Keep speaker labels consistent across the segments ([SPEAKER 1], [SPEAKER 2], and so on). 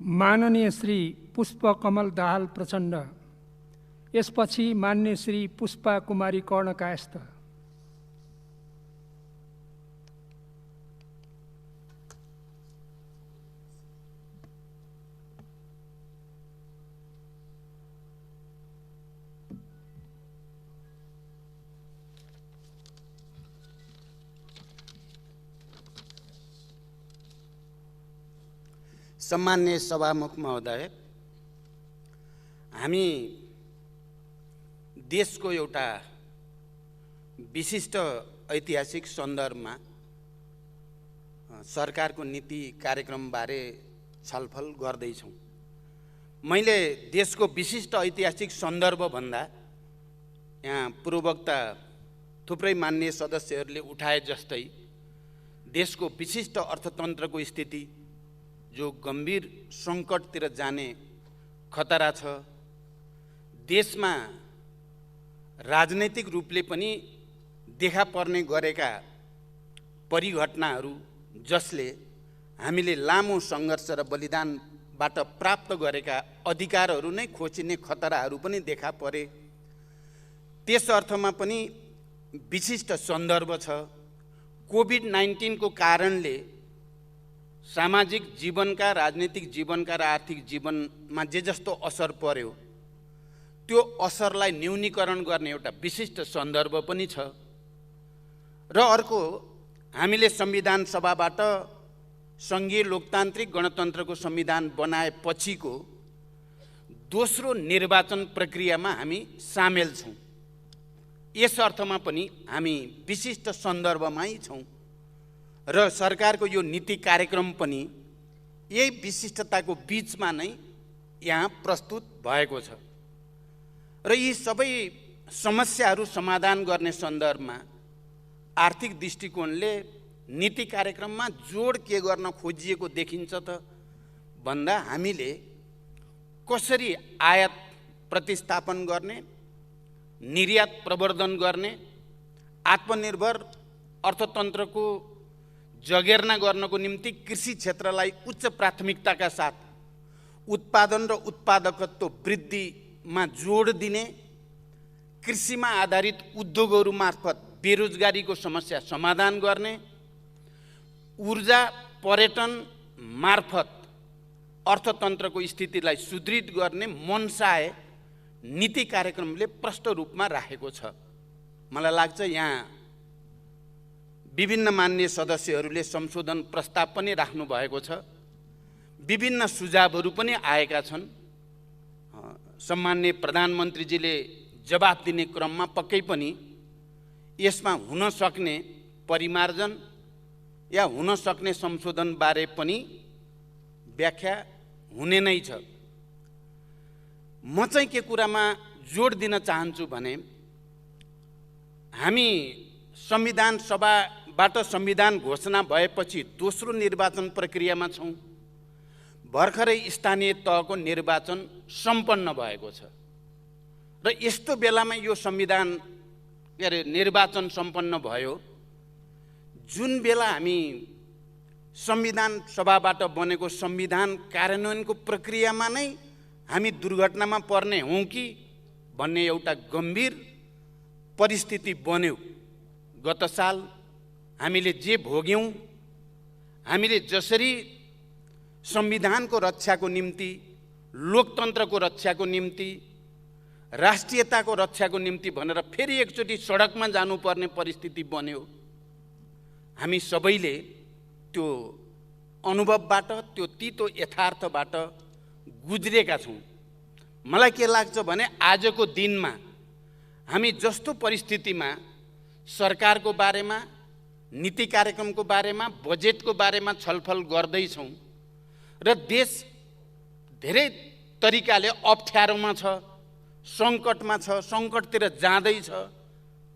[SPEAKER 1] माननीय श्री पुष्पकमल दाहाल प्रचण्ड, यसपछि मान्य श्री पुष्पा कुमारी कर्ण कायस्थ।
[SPEAKER 2] सम्मान्य सभामुख महोदय, हामी देशको एउटा विशिष्ट ऐतिहासिक सन्दर्भमा सरकारको नीति कार्यक्रमबारे छलफल गर्दैछौँ। मैले देशको विशिष्ट ऐतिहासिक सन्दर्भ भन्दा यहाँ पूर्ववक्ता थुप्रै मान्य सदस्यहरूले उठाए जस्तै देशको विशिष्ट अर्थतन्त्रको स्थिति जो गम्भीर सङ्कटतिर जाने खतरा छ, देशमा राजनैतिक रूपले पनि देखा पर्ने गरेका परिघटनाहरू जसले हामीले लामो सङ्घर्ष र बलिदानबाट प्राप्त गरेका अधिकारहरू नै खोचिने खतराहरू पनि देखा परे। त्यस अर्थमा पनि विशिष्ट सन्दर्भ छ। कोभिड-19 को कारणले सामाजिक जीवनका, राजनीतिक जीवनका र आर्थिक जीवनमा जे जस्तो असर पर्यो त्यो असरलाई न्यूनीकरण गर्ने एउटा विशिष्ट सन्दर्भ पनि छ। र अर्को, हामीले संविधान सभाबाट सङ्घीय लोकतान्त्रिक गणतन्त्रको संविधान बनाएपछिको दोस्रो निर्वाचन प्रक्रियामा हामी सामेल छौँ। यस अर्थमा पनि हामी विशिष्ट सन्दर्भमै छौँ र सरकारको यो नीति कार्यक्रम पनि यही विशिष्टताको बीचमा नै यहाँ प्रस्तुत भएको छ। र यी सबै समस्याहरू समाधान गर्ने सन्दर्भमा आर्थिक दृष्टिकोणले नीति कार्यक्रममा जोड के गर्न खोजिएको देखिन्छ त भन्दा हामीले कसरी आयात प्रतिस्थापन गर्ने, निर्यात प्रवर्धन गर्ने, आत्मनिर्भर अर्थतन्त्रको जगेर्ना गर्नको निम्ति कृषि क्षेत्रलाई उच्च प्राथमिकताका साथ उत्पादन र उत्पादकत्व वृद्धिमा जोड दिने, कृषिमा आधारित उद्योगहरू मार्फत बेरोजगारीको समस्या समाधान गर्ने, ऊर्जा पर्यटन मार्फत अर्थतन्त्रको स्थितिलाई सुदृढ गर्ने मनसाय नीति कार्यक्रमले प्रष्ट रूपमा राखेको छ। मलाई लाग्छ यहाँ विभिन्न मान्य सदस्यहरूले संशोधन प्रस्ताव पनि राख्नु भएको छ, विभिन्न सुझावहरू पनि आएका छन्। सम्माननीय प्रधानमन्त्रीजीले जवाफ दिने क्रममा पक्कै पनि यसमा हुन सक्ने परिमार्जन या हुन सक्ने संशोधन बारे पनि व्याख्या हुने नै छ। म चाहिँ के कुरामा जोड दिन चाहन्छु भने हामी संविधान सभाबाट संविधान घोषणा भएपछि दोस्रो निर्वाचन प्रक्रियामा छौँ। भर्खरै स्थानीय तहको निर्वाचन सम्पन्न भएको छ र यस्तो बेलामा यो संविधान निर्वाचन सम्पन्न भयो जुन बेला हामी संविधान सभाबाट बनेको संविधान कार्यान्वयनको प्रक्रियामा नै हामी दुर्घटनामा पर्ने हौँ कि भन्ने एउटा गम्भीर परिस्थिति बन्यो। गत साल हामीले जे भोग्यौँ, हामीले जसरी संविधानको रक्षाको निम्ति, लोकतन्त्रको रक्षाको निम्ति, राष्ट्रियताको रक्षाको निम्ति भनेर फेरि एकचोटि सडकमा जानुपर्ने परिस्थिति बन्यो। हामी सबैले त्यो अनुभवबाट, त्यो तितो यथार्थबाट गुज्रेका छौँ। मलाई के लाग्छ भने आजको दिनमा हामी जस्तो परिस्थितिमा सरकारको बारेमा, नीति कार्यक्रमको बारेमा, बजेटको बारेमा छलफल गर्दैछौँ र देश धेरै तरिकाले अप्ठ्यारोमा छ, सङ्कटमा छ, सङ्कटतिर जाँदैछ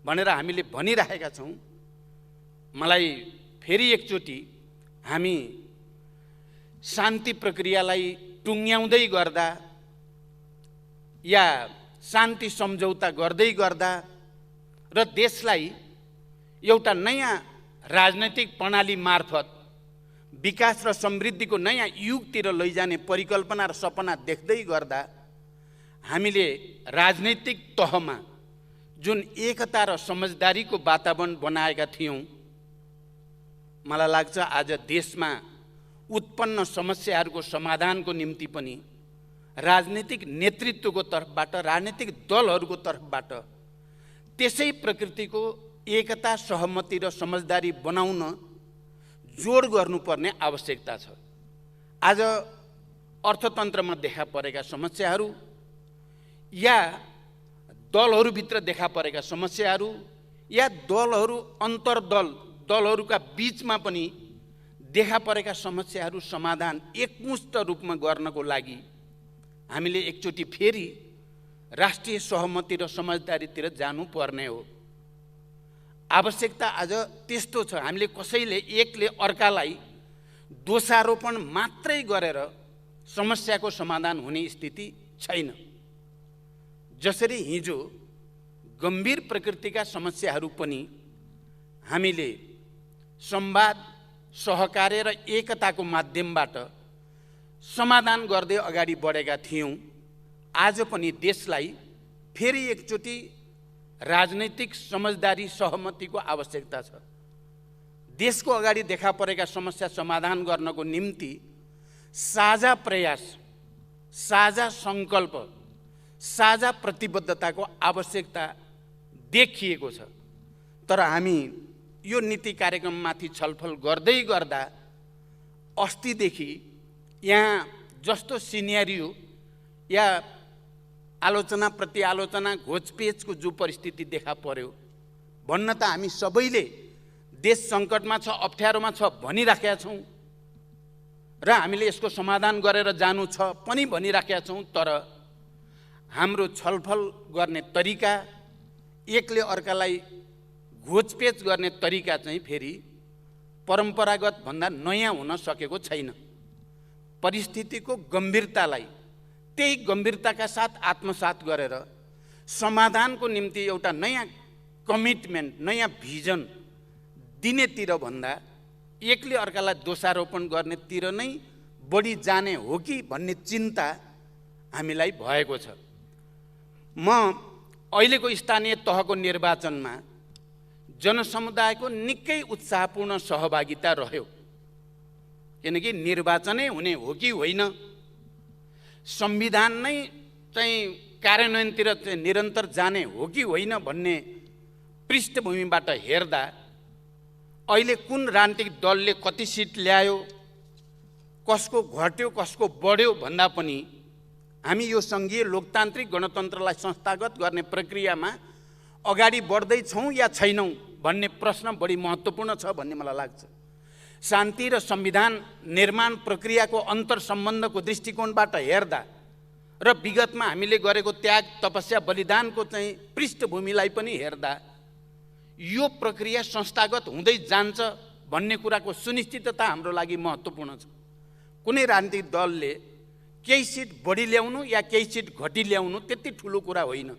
[SPEAKER 2] भनेर हामीले भनिरहेका छौँ। मलाई फेरि एकचोटि हामी शान्ति प्रक्रियालाई टुङ्ग्याउँदै गर्दा या शान्ति सम्झौता गर्दै गर्दा र देशलाई एउटा नयाँ राजनैतिक प्रणाली मार्फत विकास र समृद्धिको नयाँ युगतिर लैजाने परिकल्पना र सपना देख्दै गर्दा हामीले राजनैतिक तहमा जुन एकता र समझदारीको वातावरण बनाएका थियौँ, मलाई लाग्छ आज देशमा उत्पन्न समस्याहरूको समाधानको निम्ति पनि राजनीतिक नेतृत्वको तर्फबाट, राजनीतिक दलहरूको तर्फबाट त्यसै प्रकृतिको एकता, सहमति र समझदारी बनाउन जोड गर्नुपर्ने आवश्यकता छ। आज अर्थतन्त्रमा देखा परेका समस्याहरू या दलहरूभित्र देखा परेका समस्याहरू या दलहरू दलहरूका बीचमा पनि देखा परेका समस्याहरू समाधान एकमुष्ट रूपमा गर्नको लागि हामीले एकचोटि फेरि राष्ट्रिय सहमति र समझदारीतिर जानुपर्ने हो। आवश्यकता आज त्यस्तो छ। हामीले कसैले एकले अर्कालाई दोषारोपण मात्रै गरेर समस्याको समाधान हुने स्थिति छैन। जसरी हिजो गम्भीर प्रकृतिका समस्याहरू पनि हामीले संवाद, सहकार्य र एकताको माध्यमबाट समाधान गर्दै अगाडि बढेका थियौँ, आज पनि देशलाई फेरि एकचोटि राजनैतिक समझदारी, सहमतिको आवश्यकता छ। देशको अगाडि देखा परेका समस्या समाधान गर्नको निम्ति साझा प्रयास, साझा सङ्कल्प, साझा प्रतिबद्धताको आवश्यकता देखिएको छ। तर हामी यो नीति कार्यक्रममाथि छलफल गर्दै गर्दा अस्तिदेखि यहाँ जस्तो सिनेरियो या आलोचना प्रतिआलोचना, घोचपेचको जो परिस्थिति देखा पर्यो, भन्न त हामी सबैले देश सङ्कटमा छ, अप्ठ्यारोमा छ भनिराखेका छौँ र हामीले यसको समाधान गरेर जानु छ पनि भनिराखेका छौँ। तर हाम्रो छलफल गर्ने तरिका, एकले अर्कालाई घोचपेच गर्ने तरिका चाहिँ फेरि परम्परागत भन्दा नयाँ हुन सकेको छैन। परिस्थितिको गम्भीरतालाई त्यही गम्भीरताका साथ आत्मसात गरेर समाधानको निम्ति एउटा नयाँ कमिटमेन्ट, नयाँ भिजन दिनेतिर भन्दा एकले अर्कालाई दोषारोपण गर्नेतिर नै बढी जाने हो कि भन्ने चिन्ता हामीलाई भएको छ। म अहिलेको स्थानीय तहको निर्वाचनमा जनसमुदायको निकै उत्साहपूर्ण सहभागिता रह्यो। किनकि निर्वाचनै हुने हो कि होइन, संविधान नै चाहिँ कार्यान्वयनतिर निरन्तर जाने हो कि होइन भन्ने पृष्ठभूमिबाट हेर्दा अहिले कुन राजनीतिक दलले कति सिट ल्यायो, कसको घट्यो, कसको बढ्यो भन्दा पनि हामी यो सङ्घीय लोकतान्त्रिक गणतन्त्रलाई संस्थागत गर्ने प्रक्रियामा अगाडि बढ्दैछौँ या छैनौँ भन्ने प्रश्न बढी महत्त्वपूर्ण छ भन्ने मलाई लाग्छ। शान्ति र संविधान निर्माण प्रक्रियाको अन्तर सम्बन्धको दृष्टिकोणबाट हेर्दा र विगतमा हामीले गरेको त्याग, तपस्या, बलिदानको चाहिँ पृष्ठभूमिलाई पनि हेर्दा यो प्रक्रिया संस्थागत हुँदै जान्छ भन्ने कुराको सुनिश्चितता हाम्रो लागि महत्त्वपूर्ण छ। कुनै राजनीतिक दलले केही सिट बढी ल्याउनु या केही सिट घटी ल्याउनु त्यति ठुलो कुरा होइन।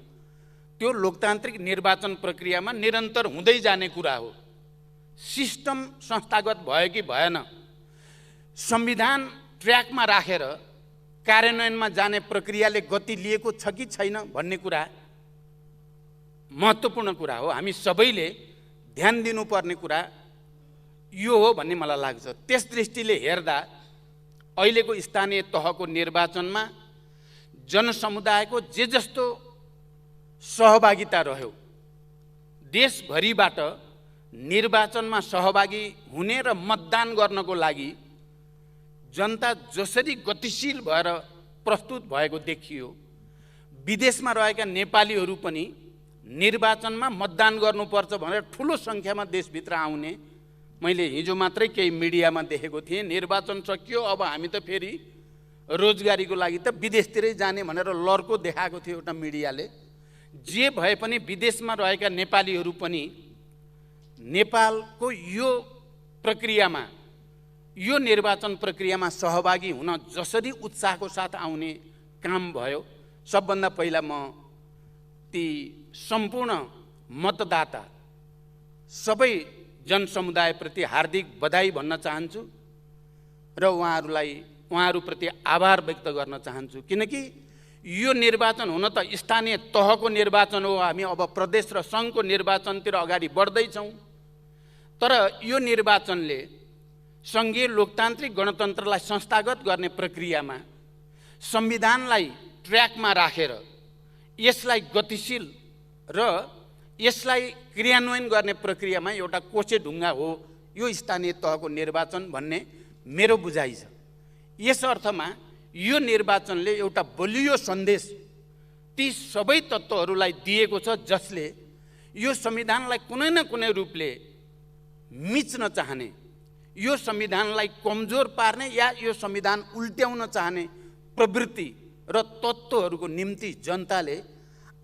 [SPEAKER 2] त्यो लोकतान्त्रिक निर्वाचन प्रक्रियामा निरन्तर हुँदै जाने कुरा हो। सिस्टम संस्थागत भयो कि भएन, संविधान ट्र्याकमा राखेर कार्यान्वयनमा जाने प्रक्रियाले गति लिएको छ कि छैन भन्ने कुरा महत्त्वपूर्ण कुरा हो। हामी सबैले ध्यान दिनुपर्ने कुरा यो हो भन्ने मलाई लाग्छ। त्यस दृष्टिले हेर्दा अहिलेको स्थानीय तहको निर्वाचनमा जनसमुदायको जे जस्तो सहभागिता रह्यो, देशभरिबाट निर्वाचनमा सहभागी हुने र मतदान गर्नको लागि जनता जसरी गतिशील भएर प्रस्तुत भएको देखियो, विदेशमा रहेका नेपालीहरू पनि निर्वाचनमा मतदान गर्नुपर्छ भनेर ठुलो सङ्ख्यामा देशभित्र आउने मैले हिजो मात्रै केही मिडियामा देखेको थिएँ। निर्वाचन सकियो, अब हामी त फेरि रोजगारीको लागि त विदेशतिरै जाने भनेर लर्को देखाएको थियो एउटा मिडियाले। जे भए पनि विदेशमा रहेका नेपालीहरू पनि नेपालको यो प्रक्रियामा, यो निर्वाचन प्रक्रियामा सहभागी हुन जसरी उत्साहको साथ आउने काम भयो, सबभन्दा पहिला म ती सम्पूर्ण मतदाता सबै जनसमुदायप्रति हार्दिक बधाई भन्न चाहन्छु। र उहाँहरूप्रति आभार व्यक्त गर्न चाहन्छु। किनकि यो निर्वाचन हुन त स्थानीय तहको निर्वाचन हो, हामी अब प्रदेश र सङ्घको निर्वाचनतिर अगाडि बढ्दैछौँ। तर यो निर्वाचनले सङ्घीय लोकतान्त्रिक गणतन्त्रलाई संस्थागत गर्ने प्रक्रियामा संविधानलाई ट्र्याकमा राखेर यसलाई गतिशील र यसलाई क्रियान्वयन गर्ने प्रक्रियामा एउटा कोचेढुङ्गा हो यो स्थानीय तहको निर्वाचन भन्ने मेरो बुझाइ छ। यस अर्थमा यो निर्वाचनले एउटा बलियो सन्देश ती सबै तत्त्वहरूलाई दिएको छ जसले यो संविधानलाई कुनै न कुनै रूपले मिच्न चाहने, यो संविधानलाई कमजोर पार्ने या यो संविधान उल्ट्याउन चाहने प्रवृत्ति र तत्त्वहरूको निम्ति जनताले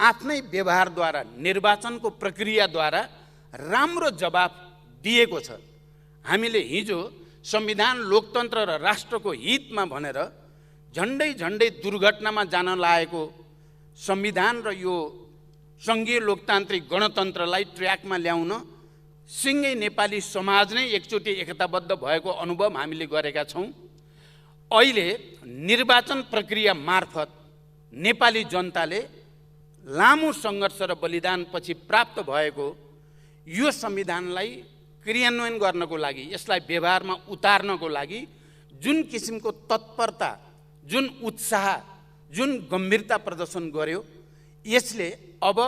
[SPEAKER 2] आफ्नै व्यवहारद्वारा निर्वाचनको प्रक्रियाद्वारा राम्रो जवाफ दिएको छ। हामीले हिजो संविधान लोकतन्त्र र राष्ट्रको हितमा भनेर झन्डै दुर्घटनामा जान लागेको संविधान र यो सङ्घीय लोकतान्त्रिक गणतन्त्रलाई ट्र्याकमा ल्याउन सिङ्गै नेपाली समाज नै एकचोटि एकताबद्ध भएको अनुभव हामीले गरेका छौँ। अहिले निर्वाचन प्रक्रिया मार्फत नेपाली जनताले लामो सङ्घर्ष र बलिदानपछि प्राप्त भएको यो संविधानलाई क्रियान्वयन गर्नको लागि, यसलाई व्यवहारमा उतार्नको लागि जुन किसिमको तत्परता, जुन उत्साह, जुन गम्भीरता प्रदर्शन गर्यो, यसले अब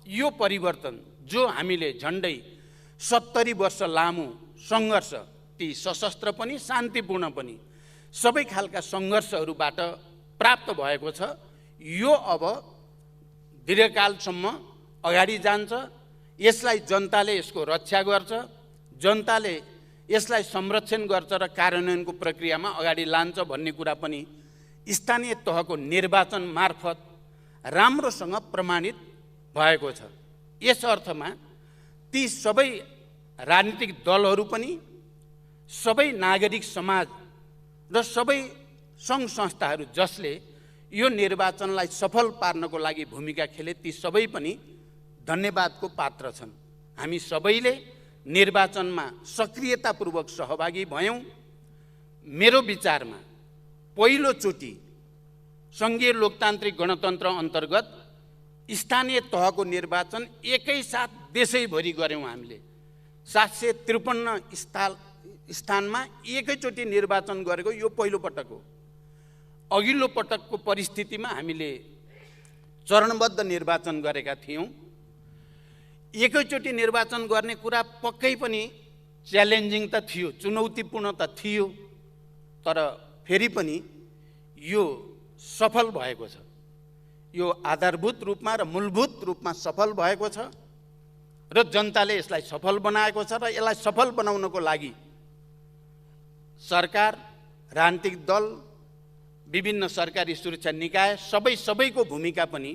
[SPEAKER 2] यो परिवर्तन जो हामीले झन्डै 70 वर्ष लामो सङ्घर्ष, ती सशस्त्र पनि शान्तिपूर्ण पनि सबै खालका सङ्घर्षहरूबाट प्राप्त भएको छ, यो अब दीर्घकालसम्म अगाडि जान्छ। यसलाई जनताले यसको रक्षा गर्छ, जनताले यसलाई संरक्षण गर्छ र कार्यान्वयनको प्रक्रियामा अगाडि लान्छ भन्ने कुरा पनि स्थानीय तहको निर्वाचन मार्फत राम्रोसँग प्रमाणित भएको छ। यस अर्थमा ती सबै राजनीतिक दलहरू पनि, सबै नागरिक समाज र सबै सङ्घ संस्थाहरू जसले यो निर्वाचनलाई सफल पार्नको लागि भूमिका खेले, ती सबै पनि धन्यवादको पात्र छन्। हामी सबैले निर्वाचनमा सक्रियतापूर्वक सहभागी भयौँ। मेरो विचारमा पहिलोचोटि सङ्घीय लोकतान्त्रिक गणतन्त्र अन्तर्गत स्थानीय तहको निर्वाचन एकैसाथ देशैभरि गऱ्यौँ। हामीले 753 स्थानमा एकैचोटि निर्वाचन गरेको यो पहिलो पटक हो। अघिल्लो पटकको परिस्थितिमा हामीले चरणबद्ध निर्वाचन गरेका थियौँ। एकैचोटि निर्वाचन गर्ने कुरा पक्कै पनि च्यालेन्जिङ त थियो, चुनौतीपूर्ण त थियो, तर फेरि पनि यो सफल भएको छ। यो आधारभूत रूपमा र मूलभूत रूपमा सफल भएको छ र जनताले यसलाई सफल बनाएको छ। र यसलाई सफल बनाउनको लागि सरकार, राजनीतिक दल, विभिन्न सरकारी सुरक्षा निकाय सबैको भूमिका पनि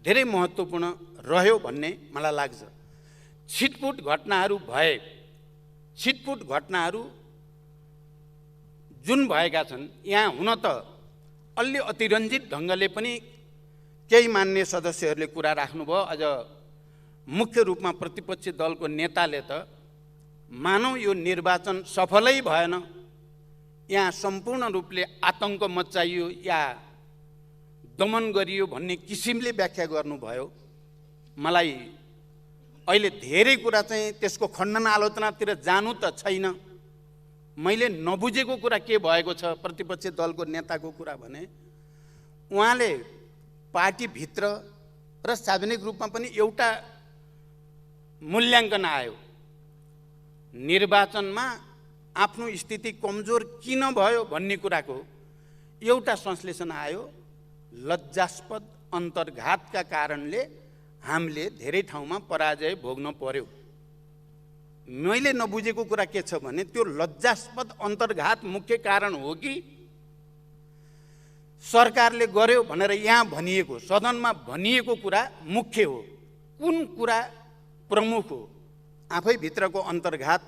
[SPEAKER 2] धेरै महत्त्वपूर्ण रह्यो भन्ने मलाई लाग्छ। छिटपुट घटनाहरू भए, छिटपुट घटनाहरू जुन भएका छन्, यहाँ हुन त अलि अतिरञ्जित ढङ्गले पनि केही मान्य सदस्यहरूले कुरा राख्नुभयो। अझ मुख्य रूपमा प्रतिपक्षी दलको नेताले त मानौ यो निर्वाचन सफलै भएन, यहाँ सम्पूर्ण रूपले आतङ्क मच्चाइयो या दमन गरियो भन्ने किसिमले व्याख्या गर्नुभयो। मलाई अहिले धेरै कुरा चाहिँ त्यसको खण्डन आलोचनातिर जानु त छैन। मैले नबुझेको कुरा के भएको छ प्रतिपक्षी दलको नेताको कुरा भने, उहाँले पार्टीभित्र र सार्वजनिक रूपमा पनि एउटा मूल्याङ्कन आयो, निर्वाचनमा आफ्नो स्थिति कमजोर किन भयो भन्ने कुराको एउटा संश्लेषण आयो। लज्जास्पद अन्तर्घातका कारणले हामीले धेरै ठाउँमा पराजय भोग्न पर्यो। मैले नबुझेको कुरा के छ भने, त्यो लज्जास्पद अन्तर्घात मुख्य कारण हो कि सरकारले गर्यो भनेर यहाँ भनिएको, सदनमा भनिएको कुरा मुख्य हो? कुन कुरा प्रमुख हो? आफै भित्रको अन्तर्घात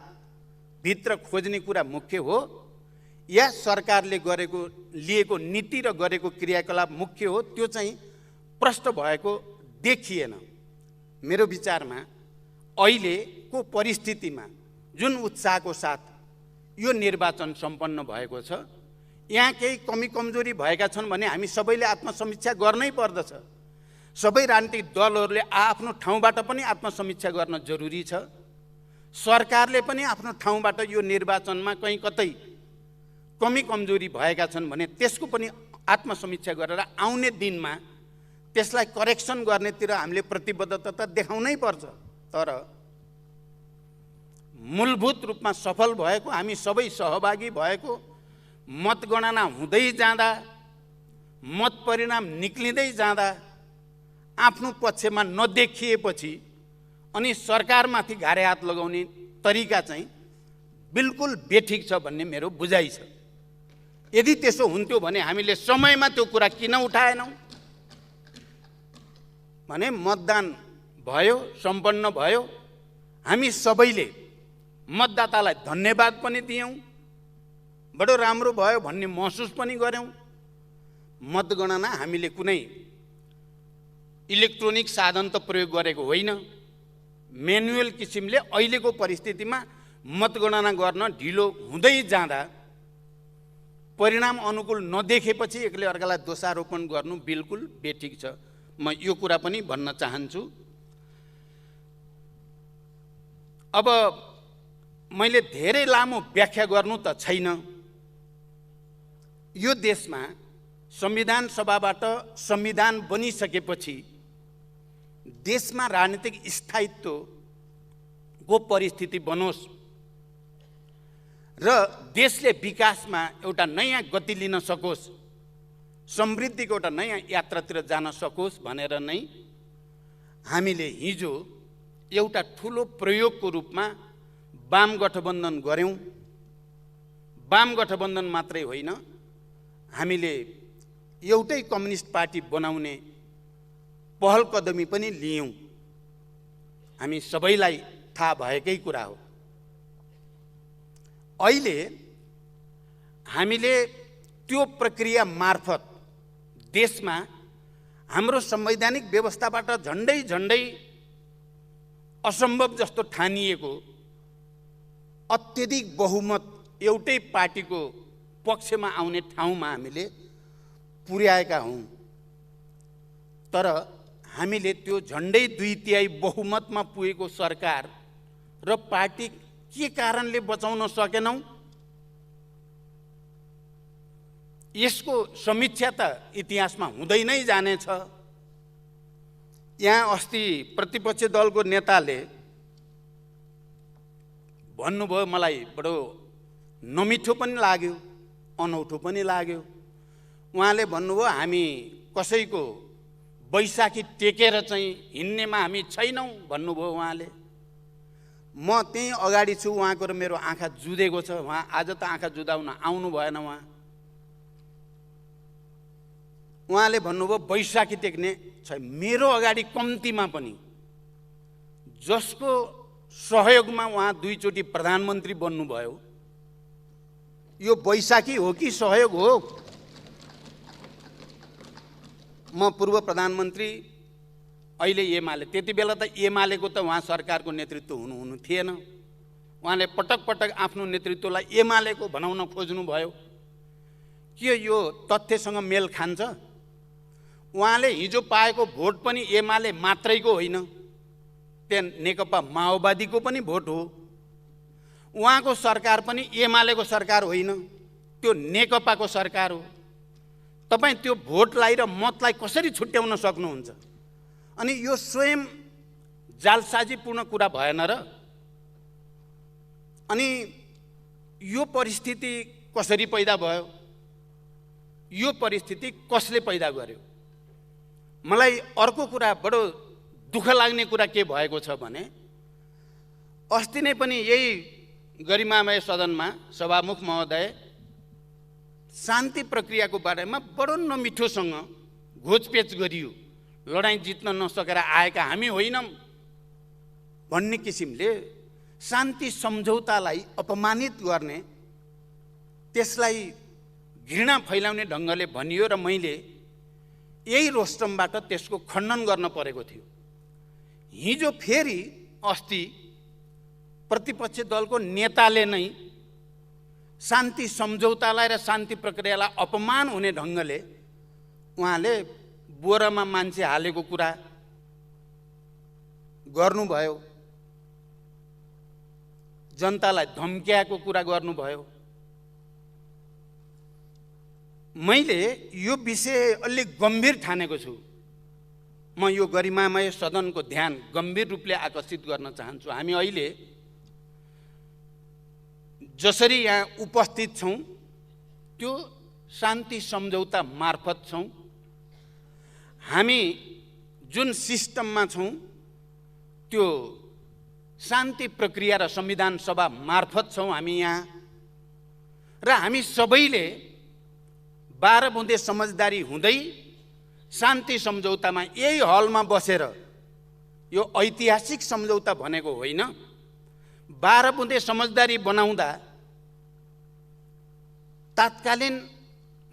[SPEAKER 2] भित्र खोज्ने कुरा मुख्य हो या सरकारले लिएको नीति र गरेको क्रियाकलाप मुख्य हो? त्यो चाहिँ प्रश्न भएको देखिएन। मेरो विचारमा अहिलेको परिस्थितिमा जुन उत्साहको साथ यो निर्वाचन सम्पन्न भएको छ। यहाँ केही कमी कमजोरी भएका छन् भने हामी सबैले आत्मसमीक्षा गर्नै पर्दछ। सबै राजनीतिक दलहरूले आफ्नो ठाउँबाट पनि आत्मसमीक्षा गर्न जरुरी छ। सरकारले पनि आफ्नो ठाउँबाट यो निर्वाचनमा कहीँ कतै कमी कमजोरी भएका छन् भने त्यसको पनि आत्मसमीक्षा गरेर आउने दिनमा त्यसलाई करेक्सन गर्नेतिर हामीले प्रतिबद्धता त देखाउनै पर्छ। तर मूलभूत रूपमा सफल भएको, हामी सबै सहभागी भएको, मतगणना हुँदै जाँदा, मत परिणाम निक्लिँदै जाँदा आफ्नो पक्षमा नदेखिएपछि अनि सरकारमाथि घारे हात लगाउने तरिका चाहिँ बिल्कुल बेठिक छ भन्ने मेरो बुझाइ छ। यदि त्यसो हुन्थ्यो भने हामीले समयमा त्यो कुरा किन उठाएनौँ भने मतदान भयो, सम्पन्न भयो, हामी सबैले मतदातालाई धन्यवाद पनि दियौँ, बडो राम्रो भयो भन्ने महसुस पनि गऱ्यौँ। मतगणना हामीले कुनै इलेक्ट्रोनिक साधन त प्रयोग गरेको होइन, म्यानुअल किसिमले अहिलेको परिस्थितिमा मतगणना गर्न ढिलो हुँदै जाँदा परिणाम अनुकूल नदेखेपछि एकले अर्कालाई दोषारोपण गर्नु बिल्कुल बेठिक छ। म यो कुरा पनि भन्न चाहन्छु। अब मैले धेरै लामो व्याख्या गर्नु त छैन। यो देशमा संविधान सभाबाट संविधान बनिसकेपछि देशमा राजनीतिक स्थायित्वको परिस्थिति बनोस् र देशले विकासमा एउटा नयाँ गति लिन सकोस्, समृद्धिको एउटा नयाँ यात्रातिर जान सकोस् भनेर नै हामीले हिजो एउटा ठुलो प्रयोगको रूपमा वाम गठबन्धन गऱ्यौँ। वाम गठबन्धन मात्रै होइन, हामीले एउटै कम्युनिस्ट पार्टी बनाउने पहल कदमी पनि लियौँ। हामी सबैलाई थाहा भएकै कुरा हो। अहिले हामीले त्यो प्रक्रिया मार्फत देशमा हाम्रो संवैधानिक व्यवस्थाबाट झन्डै झन्डै असम्भव जस्तो ठानिएको अत्यधिक बहुमत एउटै पार्टीको पक्षमा आउने ठाउँमा हामीले पुर्याएका हौँ। तर हामीले त्यो झन्डै 2/3 बहुमतमा पुगेको सरकार र पार्टी के कारणले बचाउन सकेनौँ, यसको समीक्षा त इतिहासमा हुँदै नै जानेछ। यहाँ अस्ति प्रतिपक्ष दलको नेताले भन्नुभयो, मलाई बडो नमिठो पनि लाग्यो, अनौठो पनि लाग्यो। उहाँले भन्नुभयो हामी कसैको बैशाखी टेकेर चाहिँ हिँड्नेमा हामी छैनौँ भन्नुभयो उहाँले। म त्यहीँ अगाडि छु, उहाँको र मेरो आँखा जुधेको छ। उहाँ आज त आँखा जुधाउन आउनु भएन। उहाँले भन्नुभयो बैशाखी टेक्ने छ। मेरो अगाडि कम्तीमा पनि जसको सहयोगमा उहाँ 2 चोटि प्रधानमन्त्री बन्नुभयो, यो बैशाखी हो कि सहयोग हो? म पूर्व प्रधानमन्त्री, अहिले एमाले, त्यति बेला त एमालेको त उहाँ सरकारको नेतृत्व हुनु थिएन। उहाँले पटक पटक आफ्नो नेतृत्वलाई एमालेको बनाउन खोज्नुभयो। के यो तथ्यसँग मेल खान्छ? उहाँले हिजो पाएको भोट पनि एमाले मात्रैको होइन, त्यहाँ नेकपा माओवादीको पनि भोट हो। उहाँको सरकार पनि एमालेको सरकार होइन, त्यो नेकपाको सरकार हो। तपाईँ त्यो भोटलाई र मतलाई कसरी छुट्याउन सक्नुहुन्छ? अनि यो स्वयं जालसाजीपूर्ण कुरा भएन र? अनि यो परिस्थिति कसरी पैदा भयो? यो परिस्थिति कसले पैदा गर्यो? मलाई अर्को कुरा, बडो दुःख लाग्ने कुरा के भएको छ भने अस्ति नै पनि यही गरिमामय सदनमा सभामुख महोदय शान्ति प्रक्रियाको बारेमा बडो नमिठोसँग घोचपेच गरियो। लडाईँ जित्न नसकेर आएका हामी होइनौँ भन्ने किसिमले शान्ति सम्झौतालाई अपमानित गर्ने, त्यसलाई घृणा फैलाउने ढङ्गले भनियो र मैले यही रोस्टमबाट त्यसको खण्डन गर्न परेको थियो। हिजो फेरि अस्ति प्रतिपक्ष दलको नेताले नै शान्ति सम्झौतालाई र शान्ति प्रक्रियालाई अपमान हुने ढङ्गले उहाँले बोरामा मान्छे हालेको कुरा गर्नुभयो, जनतालाई धम्क्याएको कुरा गर्नुभयो। मैले यो विषय अलि गम्भीर ठानेको छु। म यो गरिमामय सदनको ध्यान गम्भीर रूपले आकर्षित गर्न चाहन्छु। हामी अहिले जसरी यहाँ उपस्थित छौँ त्यो शान्ति सम्झौता मार्फत छौँ। हामी जुन सिस्टममा छौँ त्यो शान्ति प्रक्रिया र संविधान सभा मार्फत छौँ हामी यहाँ। र हामी सबैले 12 बुँदे समझदारी हुँदै शान्ति सम्झौतामा यही हलमा बसेर, यो ऐतिहासिक सम्झौता भनेको होइन, 12 बुँदे समझदारी बनाउँदा तात्कालीन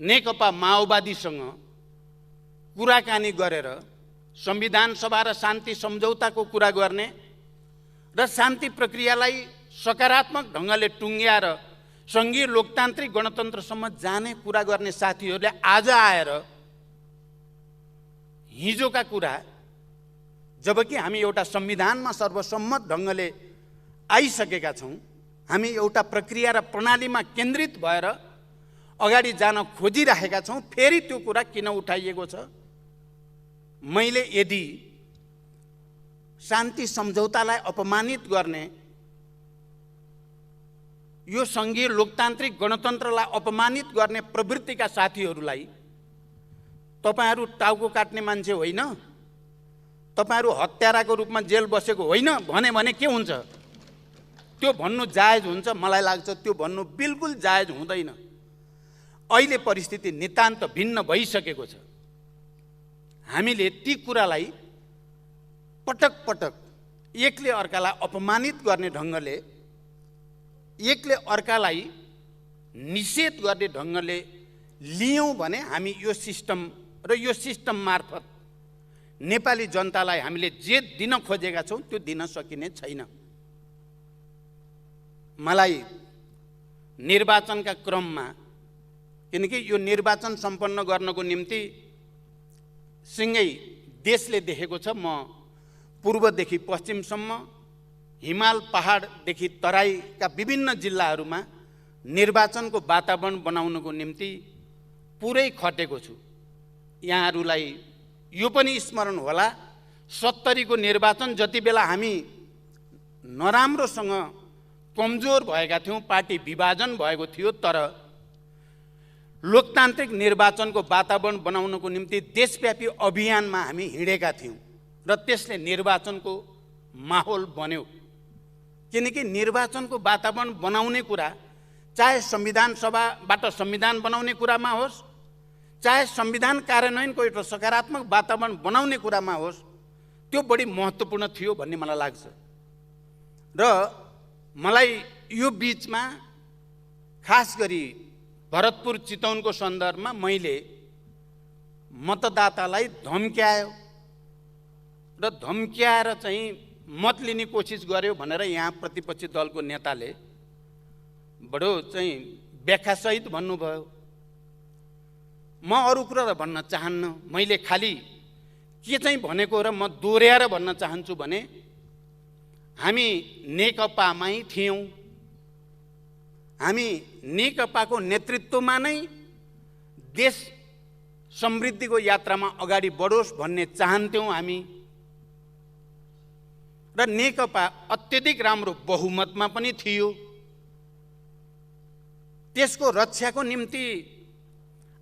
[SPEAKER 2] नेकपा माओवादीसँग कुराकानी गरेर संविधान सभा र शान्ति सम्झौताको कुरा गर्ने र शान्ति प्रक्रियालाई सकारात्मक ढङ्गले टुङ्ग्याएर सङ्घीय लोकतान्त्रिक गणतन्त्रसम्म जाने कुरा गर्ने साथीहरूले आज आएर हिजोका कुरा, जबकि हामी एउटा संविधानमा सर्वसम्मत ढङ्गले आइसकेका छौँ, हामी एउटा प्रक्रिया र प्रणालीमा केन्द्रित भएर अगाडि जान खोजिरहेका छौँ, फेरि त्यो कुरा किन उठाइएको छ? मैले यदि शान्ति सम्झौतालाई अपमानित गर्ने, यो सङ्घीय लोकतान्त्रिक गणतन्त्रलाई अपमानित गर्ने प्रवृत्तिका साथीहरूलाई तपाईहरू टाउको काट्ने मान्छे होइन, तपाईहरू हत्याराको रूपमा जेल बसेको होइन भने के हुन्छ? त्यो भन्नु जायज हुन्छ? मलाई लाग्छ त्यो भन्नु बिल्कुल जायज हुँदैन। अहिले परिस्थिति नितान्त भिन्न भइसकेको छ। हामीले ती कुरालाई पटक पटक एकले अर्कालाई अपमानित गर्ने ढङ्गले, एकले अर्कालाई निषेध गर्ने ढङ्गले लियौँ भने हामी यो सिस्टम र यो सिस्टम मार्फत नेपाली जनतालाई हामीले जे दिन खोजेका छौँ त्यो दिन सकिने छैन। मलाई निर्वाचनका क्रममा, किनकि यो निर्वाचन सम्पन्न गर्नको निम्ति सँगै देशले देखेको छ, म पूर्वदेखि पश्चिमसम्म, हिमाल पहाडदेखि तराईका विभिन्न जिल्लाहरूमा निर्वाचनको वातावरण बनाउनको निम्ति पुरै खटेको छु। यहाँहरूलाई यो पनि स्मरण होला, 70 को निर्वाचन जति बेला हामी नराम्रोसँग कमजोर भएका थियौँ, पार्टी विभाजन भएको थियो, तर लोकतान्त्रिक निर्वाचनको वातावरण बनाउनको निम्ति देशव्यापी अभियानमा हामी हिँडेका थियौँ र त्यसले निर्वाचनको माहौल बन्यो। किनकि निर्वाचनको वातावरण बनाउने कुरा चाहे संविधान सभाबाट संविधान बनाउने कुरामा होस्, चाहे संविधान कार्यान्वयनको एउटा सकारात्मक वातावरण बनाउने कुरामा होस्, त्यो बढी महत्त्वपूर्ण थियो भन्ने मलाई लाग्छ। र मलाई यो बीचमा खास गरी भरतपुर चितवनको सन्दर्भमा मैले मतदातालाई धम्क्यायो र धम्क्याएर चाहिँ मत लिने कोसिस गर्यो भनेर यहाँ प्रतिपक्षी दलको नेताले बडो चाहिँ व्याख्यासहित भन्नुभयो। म अरू कुरा त भन्न चाहन्न, मैले खालि के चाहिँ भनेको र म दोहोऱ्याएर भन्न चाहन्छु भने हामी नेकपामै थियौँ, हामी नेकपाको नेतृत्वमा नै देश समृद्धिको यात्रामा अगाडि बढोस् भन्ने चाहन्थ्यौँ हामी, र नेकपा अत्यधिक राम्रो बहुमतमा पनि थियो। त्यसको रक्षाको निम्ति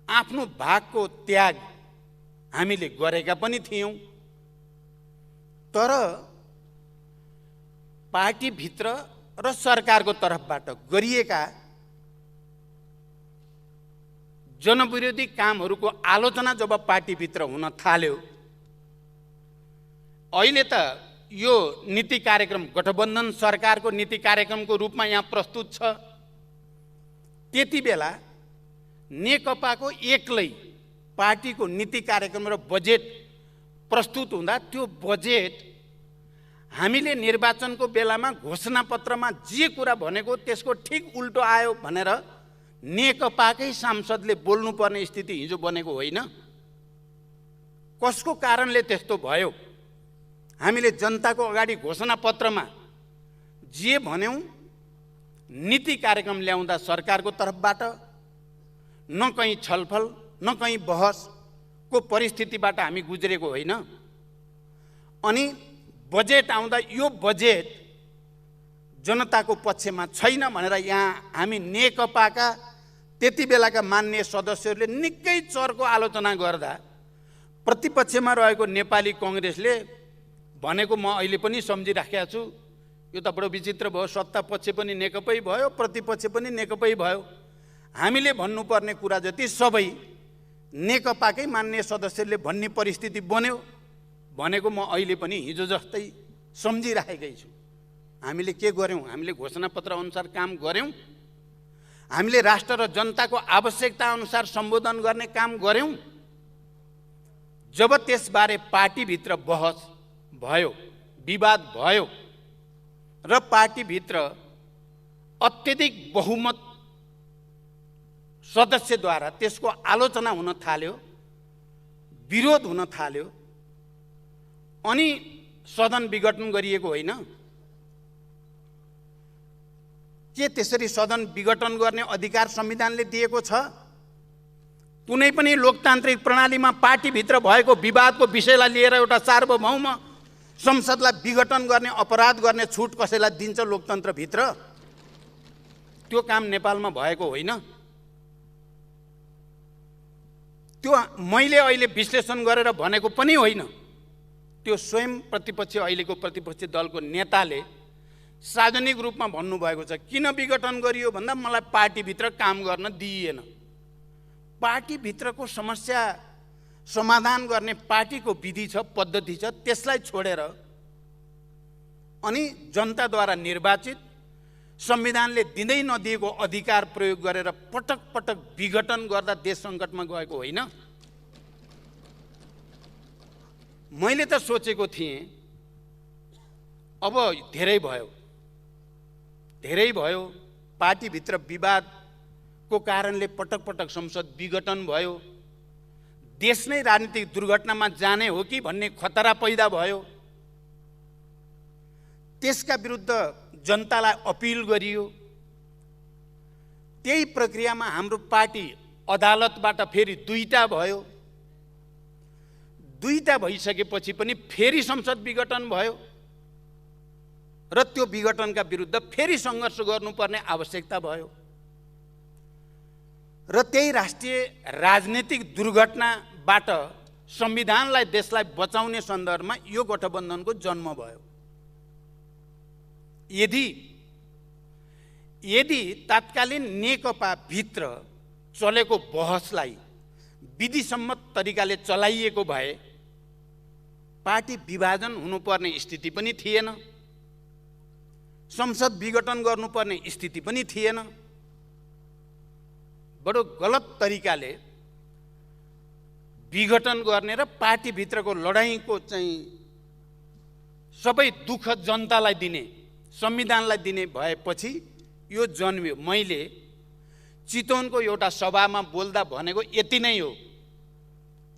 [SPEAKER 2] आफ्नो भागको त्याग हामीले गरेका पनि थियौँ, तर पार्टीभित्र र सरकारको तर्फबाट गरिएका जनविरोधी कामहरूको आलोचना जब पार्टीभित्र हुन थाल्यो, अहिले त यो नीति कार्यक्रम गठबन्धन सरकारको नीति कार्यक्रमको रूपमा यहाँ प्रस्तुत छ, त्यति बेला नेकपाको एक्लै पार्टीको नीति कार्यक्रम र बजेट प्रस्तुत हुँदा त्यो बजेट हामीले निर्वाचनको बेलामा घोषणापत्रमा जे कुरा भनेको त्यसको ठिक उल्टो आयो भनेर नेकपाकै सांसदले बोल्नुपर्ने स्थिति हिजो बनेको होइन। कसको कारणले त्यस्तो भयो? हामीले जनताको अगाडि घोषणापत्रमा जे भन्यौं नीति कार्यक्रम ल्याउँदा सरकारको तर्फबाट न कहीँ छलफल न कहीँ बहसको परिस्थितिबाट हामी गुज्रेको होइन। अनि बजेट आउँदा यो बजेट जनताको पक्षमा छैन भनेर यहाँ हामी नेकपाका त्यति बेलाका माननीय सदस्यहरूले निकै चर्को आलोचना गर्दा प्रतिपक्षमा रहेको नेपाली कङ्ग्रेसले भनेको म अहिले पनि सम्झिराखेको छु। यो त बडो विचित्र भयो, सत्ता पक्ष पनि नेकपै भयो, प्रतिपक्ष पनि नेकपै भयो। हामीले भन्नुपर्ने कुरा जति सबै नेकपाकै माननीय सदस्यले भन्ने परिस्थिति बन्यो भनेको म अहिले पनि हिजो जस्तै सम्झिराखेकै छु। हामीले के गर्यौं? हामीले घोषणापत्र अनुसार काम गर्यौं। हामीले राष्ट्र र जनताको आवश्यकता अनुसार सम्बोधन गर्ने काम गर्यौं। जब त्यसबारे पार्टीभित्र बहस भयो, विवाद भयो र पार्टीभित्र अत्यधिक बहुमत सदस्यद्वारा त्यसको आलोचना हुन थाल्यो, विरोध हुन थाल्यो, अनि सदन विघटन गरिएको होइन। के त्यसरी सदन विघटन गर्ने अधिकार संविधानले दिएको छ? कुनै पनि लोकतान्त्रिक प्रणालीमा पार्टीभित्र भएको विवादको विषयलाई लिएर एउटा सार्वभौम संसदलाई विघटन गर्ने, अपराध गर्ने छुट कसैलाई दिन्छ लोकतन्त्रभित्र? त्यो काम नेपालमा भएको होइन। त्यो मैले अहिले विश्लेषण गरेर भनेको पनि होइन। त्यो स्वयं प्रतिपक्ष, अहिलेको प्रतिपक्षी दलको नेताले सार्वजनिक रूपमा भन्नुभएको छ। किन विघटन गरियो भन्दा मलाई पार्टीभित्र काम गर्न दिइएन। पार्टीभित्रको समस्या समाधान गर्ने पार्टीको विधि छ, पद्धति छ, त्यसलाई छोडेर अनि जनताद्वारा निर्वाचित संविधानले दिँदै नदिएको अधिकार प्रयोग गरेर पटक पटक विघटन गर्दा देश सङ्कटमा गएको होइन। मैले त सोचेको थिएँ अब धेरै भयो, पार्टीभित्र विवादको कारणले पटक पटक संसद विघटन भयो, देश नै राजनीतिक दुर्घटनामा जाने हो कि भन्ने खतरा पैदा भयो। त्यसका विरुद्ध जनतालाई अपिल गरियो। त्यही प्रक्रियामा हाम्रो पार्टी अदालतबाट फेरि दुईटा भयो। दुईटा भइसकेपछि पनि फेरि संसद विघटन भयो र त्यो विघटनका विरुद्ध फेरि सङ्घर्ष गर्नुपर्ने आवश्यकता भयो। र त्यही राष्ट्रिय राजनीतिक दुर्घटनाबाट संविधानलाई, देशलाई बचाउने सन्दर्भमा यो गठबन्धनको जन्म भयो। यदि तात्कालीन नेकपा भित्र चलेको बहसलाई विधिसम्मत तरिकाले चलाइएको भए पार्टी विभाजन हुनुपर्ने स्थिति पनि थिएन, संसद विघटन गर्नुपर्ने स्थिति पनि थिएन। बडो गलत तरिकाले विघटन गर्ने र पार्टीभित्रको लडाईँको चाहिँ सबै दुःख जनतालाई दिने, संविधानलाई दिने भएपछि यो जन्मियो। मैले चितवनको एउटा सभामा बोल्दा भनेको यति नै हो,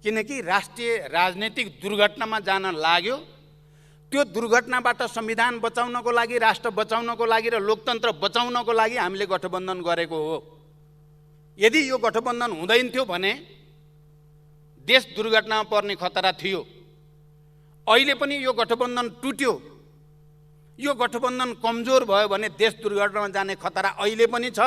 [SPEAKER 2] किनकि राष्ट्रिय राजनीतिक दुर्घटनामा जान लाग्यो। त्यो दुर्घटनाबाट संविधान बचाउनको लागि, राष्ट्र बचाउनको लागि र लोकतन्त्र बचाउनको लागि हामीले गठबन्धन गरेको हो। यदि यो गठबन्धन हुँदैन थियो भने देश दुर्घटनामा पर्ने खतरा थियो। अहिले पनि यो गठबन्धन टुट्यो, यो गठबन्धन कमजोर भयो भने देश दुर्घटनामा जाने खतरा अहिले पनि छ।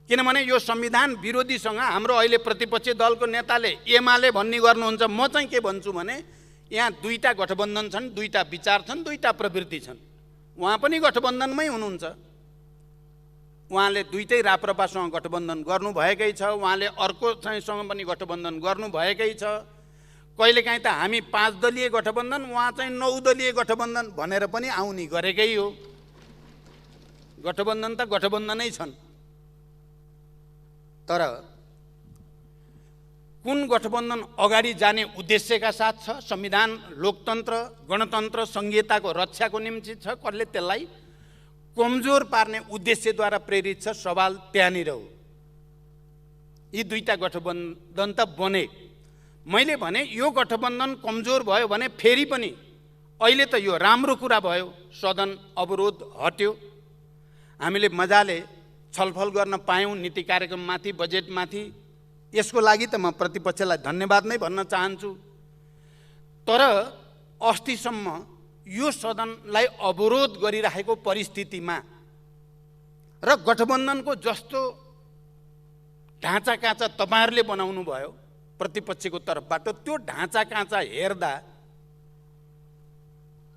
[SPEAKER 2] किनभने यो संविधान विरोधीसँग हाम्रो अहिले प्रतिपक्षी दलको नेताले एमाले भन्ने गर्नुहुन्छ। म चाहिँ के भन्छु भने यहाँ दुईटा गठबन्धन छन्, दुईटा विचार छन्, दुईटा प्रवृत्ति छन्। उहाँ पनि गठबन्धनमै हुनुहुन्छ। उहाँले दुईटै राप्रपासँग गठबन्धन गर्नुभएकै छ, उहाँले अर्को चाहिँसँग पनि गठबन्धन गर्नुभएकै छ। कहिलेकाहीँ त हामी 5 दलीय गठबन्धन, उहाँ चाहिँ 9 दलीय गठबन्धन भनेर पनि आउने गरेकै हो। गठबन्धन त गठबन्धनै छन्। तर कुन गठबन्धन अगाडि जाने उद्देश्यका साथ छ, संविधान, लोकतन्त्र, गणतन्त्र, संहिताको रक्षाको निम्ति छ, कसले त्यसलाई कमजोर पार्ने उद्देश्यद्वारा प्रेरित छ, सवाल त्यहाँनिर हो। यी दुईटा गठबन्धन त बने। मैले भने यो गठबन्धन कमजोर भयो भने फेरि पनि अहिले त यो राम्रो कुरा भयो, सदन अवरोध हट्यो, हामीले मजाले छलफल गर्न पायौँ नीति कार्यक्रममाथि, बजेटमाथि। यसको लागि त म प्रतिपक्षलाई धन्यवाद नै भन्न चाहन्छु। तर अस्तिसम्म यो सदनलाई अवरोध गरिरहेको परिस्थितिमा र गठबन्धनको जस्तो ढाँचा काँचा तपाईँहरूले बनाउनु भयो प्रतिपक्षको तर्फबाट, त्यो ढाँचा काँचा हेर्दा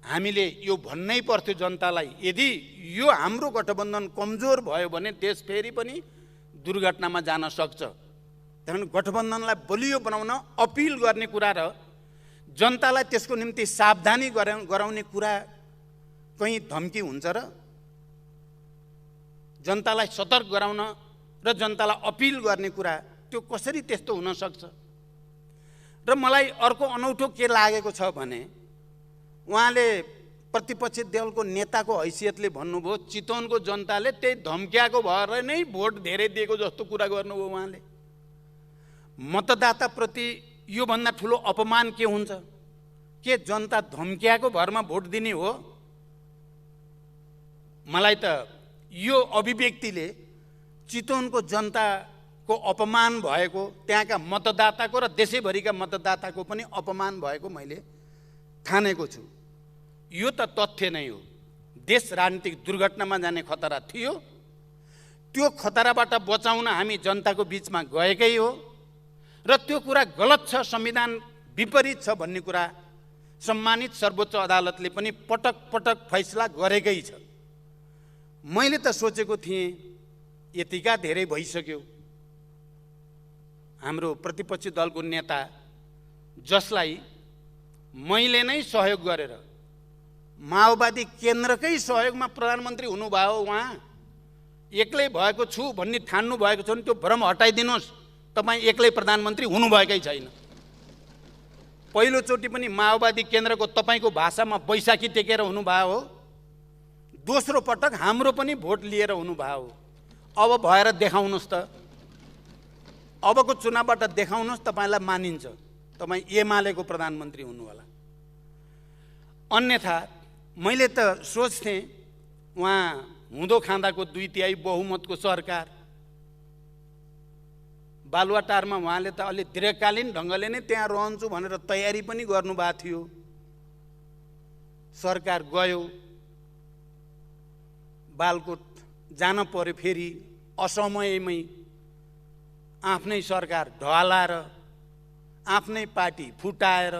[SPEAKER 2] हामीले यो भन्नै पर्थ्यो जनतालाई, यदि यो हाम्रो गठबन्धन कमजोर भयो भने देश फेरि पनि दुर्घटनामा जान सक्छ। त्यहाँदेखि गठबन्धनलाई बलियो बनाउन अपिल गर्ने कुरा र जनतालाई त्यसको निम्ति सावधानी गराउने कुरा कहीँ धम्की हुन्छ र? जनतालाई सतर्क गराउन र जनतालाई अपिल गर्ने कुरा त्यो कसरी त्यस्तो हुन सक्छ? र मलाई अर्को अनौठो के लागेको छ भने उहाँले प्रतिपक्षी दलको नेताको हैसियतले भन्नुभयो चितवनको जनताले त्यही धम्क्याएको भएर नै भोट धेरै दिएको जस्तो कुरा गर्नुभयो उहाँले। मतदाताप्रति योभन्दा ठुलो अपमान के हुन्छ? के जनता धम्क्याएको भरमा भोट दिने हो? मलाई त यो अभिव्यक्तिले चितवनको जनताको अपमान भएको, त्यहाँका मतदाताको र देशैभरिका मतदाताको पनि अपमान भएको मैले ठानेको छु। यो त तथ्य नै हो। देश राजनीतिक दुर्घटनामा जाने खतरा थियो, त्यो खतराबाट बचाउन हामी जनताको बिचमा गएकै हो र त्यो कुरा गलत छ, संविधान विपरीत छ भन्ने कुरा सम्मानित सर्वोच्च अदालतले पनि पटक पटक फैसला गरेकै छ। मैले त सोचेको थिएँ यतिका धेरै भइसक्यो, हाम्रो प्रतिपक्षी दलको नेता जसलाई मैले नै सहयोग गरेर माओवादी केन्द्रकै सहयोगमा प्रधानमन्त्री हुनुभयो, उहाँ एक्लै भएको छु भन्ने ठान्नु भएको छ भने त्यो भ्रम हटाइदिनुहोस्। तपाईँ एक्लै प्रधानमन्त्री हुनुभएकै छैन। पहिलोचोटि पनि माओवादी केन्द्रको तपाईँको भाषामा बैशाखी टेकेर हुनुभयो हो, दोस्रो पटक हाम्रो पनि भोट लिएर हुनुभयो हो। अब भएर देखाउनुहोस् त, अबको चुनावबाट देखाउनुहोस्, तपाईँलाई मानिन्छ, तपाईँ एमालेको प्रधानमन्त्री हुनुहोला। अन्यथा मैले त सोच्थेँ उहाँ हुँदो खाँदाको 2/3 बहुमतको सरकार, बालुवाटारमा उहाँले त अलि दीर्घकालीन ढङ्गले नै त्यहाँ रहन्छु भनेर तयारी पनि गर्नुभएको थियो। सरकार गयो, बालकोट जान पर्यो, फेरि असमयमै आफ्नै सरकार ढलाएर आफ्नै पार्टी फुटाएर,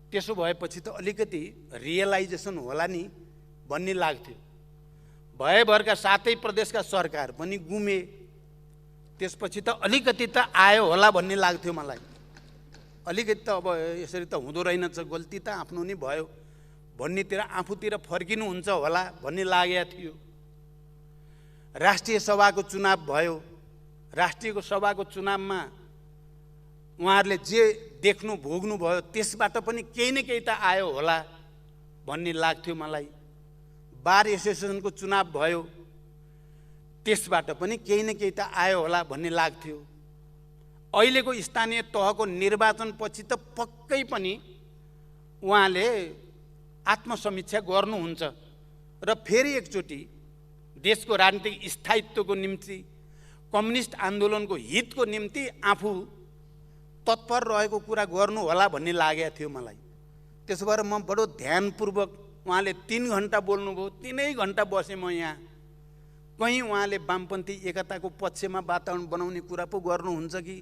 [SPEAKER 2] त्यसो भएपछि त अलिकति रियलाइजेसन होला नि भन्ने लाग्थ्यो। भएभरका 7 प्रदेशका सरकार पनि गुमे, त्यसपछि त अलिकति त आयो होला भन्ने लाग्थ्यो मलाई। अलिकति त अब यसरी त हुँदो रहेनछ, गल्ती त आफ्नो नि भयो भन्नेतिर आफूतिर फर्किनुहुन्छ होला भन्ने लागेको थियो। राष्ट्रिय सभाको चुनाव भयो, राष्ट्रिय सभाको चुनावमा उहाँहरूले जे देख्नु भोग्नु भयो त्यसबाट पनि केही न केही त आयो होला भन्ने लाग्थ्यो मलाई। बार एसोसिएसनको चुनाव भयो, त्यसबाट पनि केही न केही त आयो होला भन्ने लाग्थ्यो। अहिलेको स्थानीय तहको निर्वाचनपछि त पक्कै पनि उहाँले आत्मसमीक्षा गर्नुहुन्छ र फेरि एकचोटि देशको राजनीतिक स्थायित्वको निम्ति, कम्युनिस्ट आन्दोलनको हितको निम्ति आफू तत्पर रहेको कुरा गर्नु होला भन्ने लागेको थियो मलाई। त्यसो भएर म बडो ध्यानपूर्वक, उहाँले 3 घन्टा बोल्नुभयो, 3 घन्टा बसेँ म यहाँ। कहीँ उहाँले वामपन्थी एकताको पक्षमा वातावरण बनाउने कुरा पो गर्नुहुन्छ कि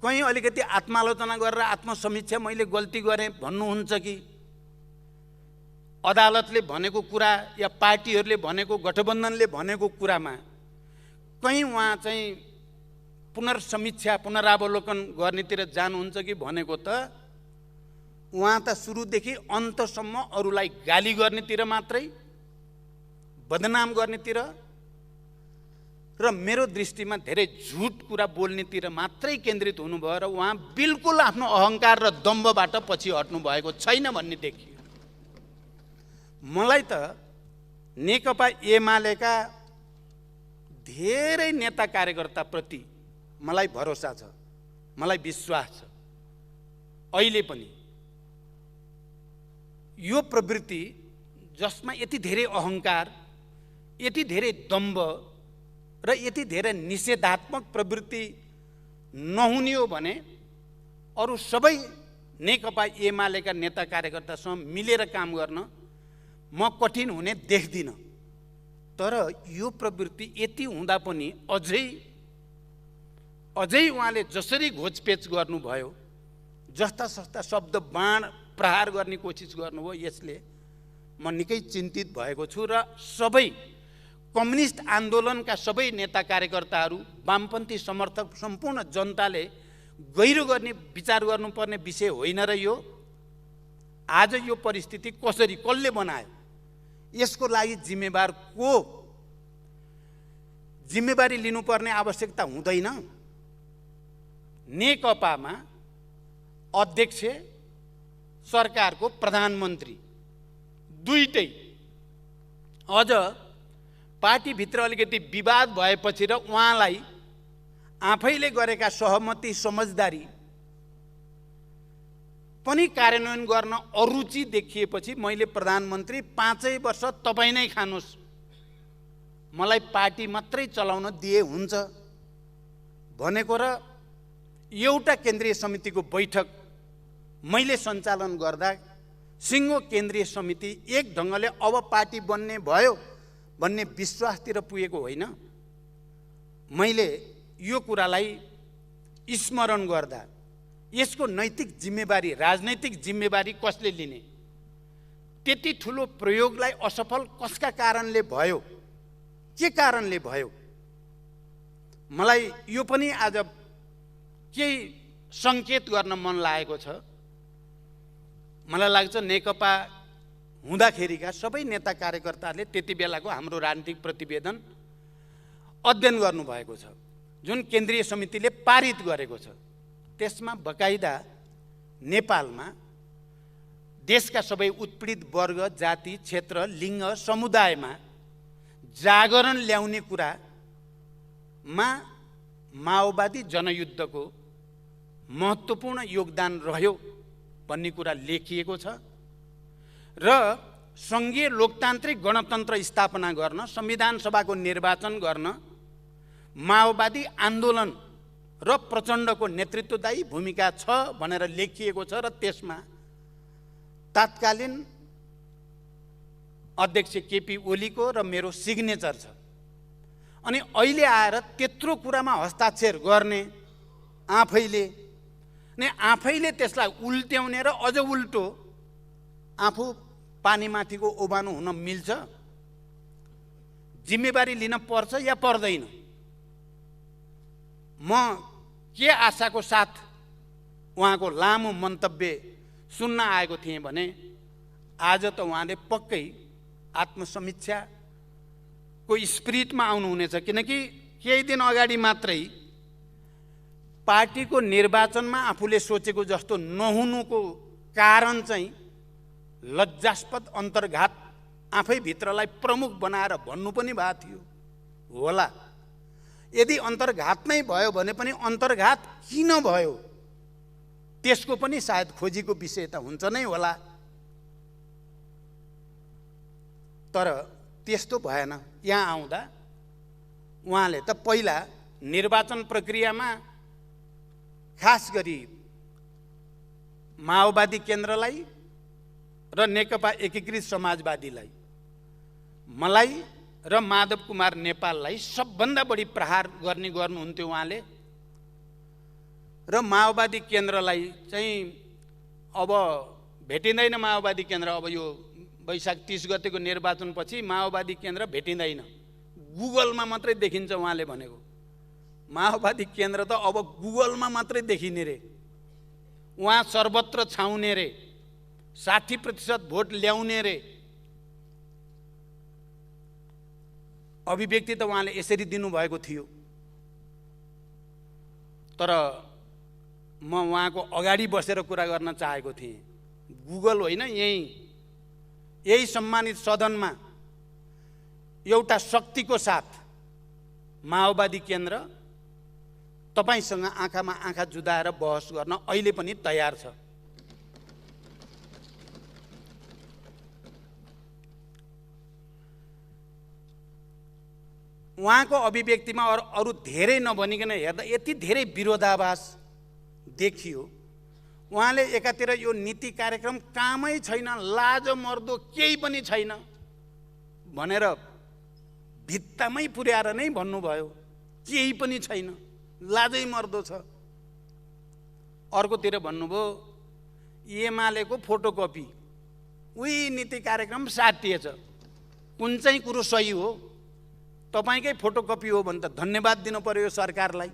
[SPEAKER 2] कहीँ अलिकति आत्मालोचना गरेर आत्मसमीक्षा मैले गल्ती गरेँ भन्नुहुन्छ कि अदालतले भनेको कुरा या पार्टीहरूले भनेको, गठबन्धनले भनेको कुरामा कहीँ उहाँ चाहिँ पुनर्समीक्षा पुनरावलोकन गर्नेतिर जानुहुन्छ कि भनेको त उहाँ त सुरुदेखि अन्तसम्म अरूलाई गाली गर्नेतिर मात्रै, बदनाम गर्नेतिर र र मेरो दृष्टिमा धेरै झुट कुरा बोल्नेतिर मात्रै केन्द्रित हुनुभयो र उहाँ बिल्कुल आफ्नो अहङ्कार र दम्भबाट पछि हट्नु भएको छैन भन्ने देखियो। मलाई त नेकपा एमालेका धेरै नेता कार्यकर्ताप्रति मलाई भरोसा छ, मलाई विश्वास छ। अहिले पनि यो प्रवृत्ति जसमा यति धेरै अहङ्कार, यति धेरै दम्भ र यति धेरै निषेधात्मक प्रवृत्ति नहुने हो भने अरू सबै नेकपा एमालेका नेता कार्यकर्तासँग मिलेर काम गर्न म कठिन हुने देख्दिनँ। तर यो प्रवृत्ति यति हुँदा पनि अझै उहाँले जसरी घोचपेच गर्नुभयो, जस्ता सस्ता शब्द बाण प्रहार गर्ने कोसिस गर्नुभयो, यसले म निकै चिन्तित भएको छु। र सबै कम्युनिस्ट आन्दोलनका सबै नेता कार्यकर्ताहरू, वामपन्थी समर्थक, सम्पूर्ण जनताले गहिरो गर्ने विचार गर्नुपर्ने विषय होइन र यो आज यो परिस्थिति कसले बनायो, यसको लागि जिम्मेवार को? जिम्मेवारी लिनुपर्ने आवश्यकता हुँदैन। नेकपामा अध्यक्ष, सरकारको प्रधानमन्त्री दुईटै अझ पार्टीभित्र अलिकति विवाद भएपछि र उहाँलाई आफैले गरेका सहमति समझदारी पनि कार्यान्वयन गर्न अरुचि देखिएपछि मैले प्रधानमन्त्री 5 वर्ष तपाईँ नै खानुहोस्, मलाई पार्टी मात्रै चलाउन दिए हुन्छ भनेको र एउटा केन्द्रीय समितिको बैठक मैले सञ्चालन गर्दा सिङ्गो केन्द्रीय समिति एक ढङ्गले अब पार्टी बन्ने भयो भन्ने विश्वासतिर पुगेको होइन। मैले यो कुरालाई स्मरण गर्दा यसको नैतिक जिम्मेवारी, राजनैतिक जिम्मेवारी कसले लिने? त्यति ठुलो प्रयोगलाई असफल कसका कारणले भयो, के कारणले भयो? मलाई यो पनि आज केही सङ्केत गर्न मन लागेको छ। मलाई लाग्छ नेकपा हुँदाखेरिका सबै नेता कार्यकर्ताहरूले त्यति बेलाको हाम्रो राजनीतिक प्रतिवेदन अध्ययन गर्नुभएको छ, जुन केन्द्रीय समितिले पारित गरेको छ। त्यसमा बकाइदा नेपालमा देशका सबै उत्पीडित वर्ग, जाति, क्षेत्र, लिङ्ग, समुदायमा जागरण ल्याउने कुरामा माओवादी जनयुद्धको महत्त्वपूर्ण योगदान रह्यो भन्ने कुरा लेखिएको छ र सङ्घीय लोकतान्त्रिक गणतन्त्र स्थापना गर्न, संविधान सभाको निर्वाचन गर्न माओवादी आन्दोलन र प्रचण्डको नेतृत्वदायी भूमिका छ भनेर लेखिएको छ र त्यसमा तात्कालीन अध्यक्ष केपी ओलीको र मेरो सिग्नेचर छ। अनि अहिले आएर त्यत्रो कुरामा हस्ताक्षर गर्ने आफैले त्यसलाई उल्ट्याउने र अझ उल्टो आफू पानीमाथिको ओभानो हुन मिल्छ? जिम्मेवारी लिन पर्छ या पर्दैन? म के आशाको साथ उहाँको लामो मन्तव्य सुन्न आएको थिएँ भने आज त उहाँले पक्कै आत्मसमीक्षाको स्पिरिटमा आउनुहुनेछ, किनकि केही दिन अगाडि मात्रै पार्टीको निर्वाचनमा आफूले सोचेको जस्तो नहुनुको कारण चाहिँ लज्जास्पद अन्तर्घात आफै भित्रलाई प्रमुख बनाएर भन्नु पनि भएको थियो होला। यदि अन्तर्घात नै भयो भने पनि अन्तर्घात किन भयो त्यसको पनि सायद खोजीको विषय त हुन्छ नै होला। तर त्यस्तो भएन। यहाँ आउँदा उहाँले त पहिला निर्वाचन प्रक्रियामा खास गरी माओवादी केन्द्रलाई र नेकपा एकीकृत समाजवादीलाई, मलाई र माधव कुमार नेपाललाई सबभन्दा बढी प्रहार गर्नुहुन्थ्यो उहाँले। र माओवादी केन्द्रलाई चाहिँ अब भेटिँदैन। माओवादी केन्द्र अब यो वैशाख 30 गतेको निर्वाचनपछि माओवादी केन्द्र भेटिँदैन, गुगलमा मात्रै देखिन्छ उहाँले भनेको। माओवादी केन्द्र त अब गुगलमा मात्रै देखिने रे, उहाँ सर्वत्र छाउने रे, 60% भोट ल्याउने रे। अभिव्यक्ति त उहाँले यसरी दिनुभएको थियो, तर म उहाँको अगाडि बसेर कुरा गर्न चाहेको थिएँ। गुगल होइन, यही सम्मानित सदनमा एउटा शक्तिको साथ माओवादी केन्द्र तपाईसँग आँखामा आँखा जुदाएर बहस गर्न अहिले पनि तयार छ। उहाँको अभिव्यक्तिमा अरू धेरै नभनिकन हेर्दा यति धेरै विरोधाभास देखियो। उहाँले एकातिर यो नीति कार्यक्रम कामै छैन, लाज मर्दो केही पनि छैन भनेर भित्तामै पुर्याएर नै भन्नुभयो, केही पनि छैन, लाजै मर्दो छ। अर्कोतिर भन्नुभयो एमालेको फोटोकपी, उही नीति कार्यक्रम साटिएछ, कुन चाहिँ कुरो सही हो? तपाईकै फोटोकपी हो भने त धन्यवाद दिनु पर्यो सरकारलाई।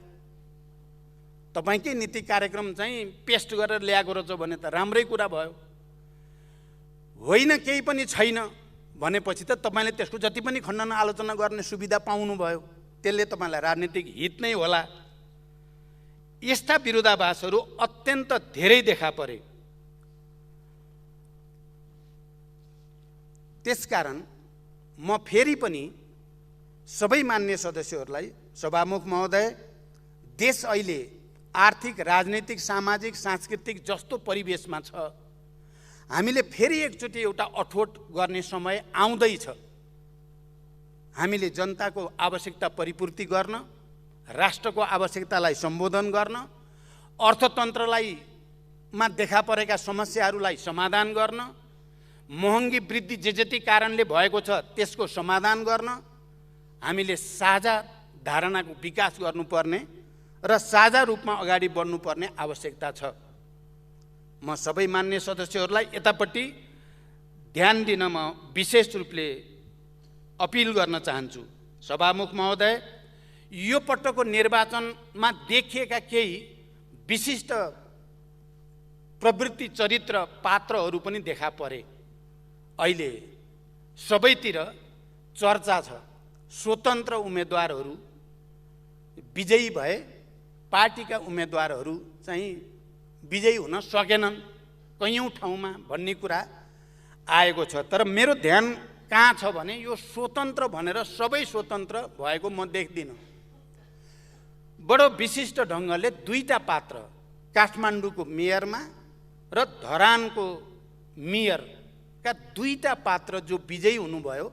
[SPEAKER 2] तपाईकै नीति कार्यक्रम चाहिँ पेस्ट गरेर ल्याएको रहेछ भने त राम्रै कुरा भयो। होइन केही पनि छैन भनेपछि त तपाईले त्यसको जति पनि खण्डन आलोचना गर्ने सुविधा पाउनुभयो, त्यसले तपाईलाई राजनीतिक हित नै होला। यस्ता विरोधाभासहरू अत्यन्त धेरै देखा परे। त्यसकारण म फेरि पनि सबै मान्य सदस्यहरूलाई, सभामुख महोदय, देश अहिले आर्थिक, राजनीतिक, सामाजिक, सांस्कृतिक जस्तो परिवेशमा छ, हामीले फेरि एकचोटि एउटा अठोट गर्ने समय आउँदैछ। हामीले जनताको आवश्यकता परिपूर्ति गर्न, राष्ट्रको आवश्यकतालाई सम्बोधन गर्न, अर्थतन्त्रलाई मा देखा परेका समस्याहरूलाई समाधान गर्न, महँगी वृद्धि जे जति कारणले भएको छ त्यसको समाधान गर्न हामीले साझा धारणाको विकास गर्नुपर्ने र साझा रूपमा अगाडि बढ्नुपर्ने आवश्यकता छ। म सबै मान्य सदस्यहरूलाई यतापट्टि ध्यान दिन म विशेष रूपले अपिल गर्न चाहन्छु। सभामुख महोदय, यो पटकको निर्वाचनमा देखिएका केही विशिष्ट प्रवृत्ति, चरित्र, पात्रहरू पनि देखा परे। अहिले सबैतिर चर्चा छ, स्वतन्त्र उम्मेदवारहरू विजयी भए, पार्टीका उम्मेदवारहरू चाहिँ विजयी हुन सकेनन् कैयौँ ठाउँमा भन्ने कुरा आएको छ। तर मेरो ध्यान कहाँ छ भने यो स्वतन्त्र भनेर सबै स्वतन्त्र भएको म देख्दिनँ। बडो विशिष्ट ढङ्गले दुईटा पात्र, काठमाडौँको मेयरमा र धरानको मेयरका दुईटा पात्र जो विजयी हुनुभयो,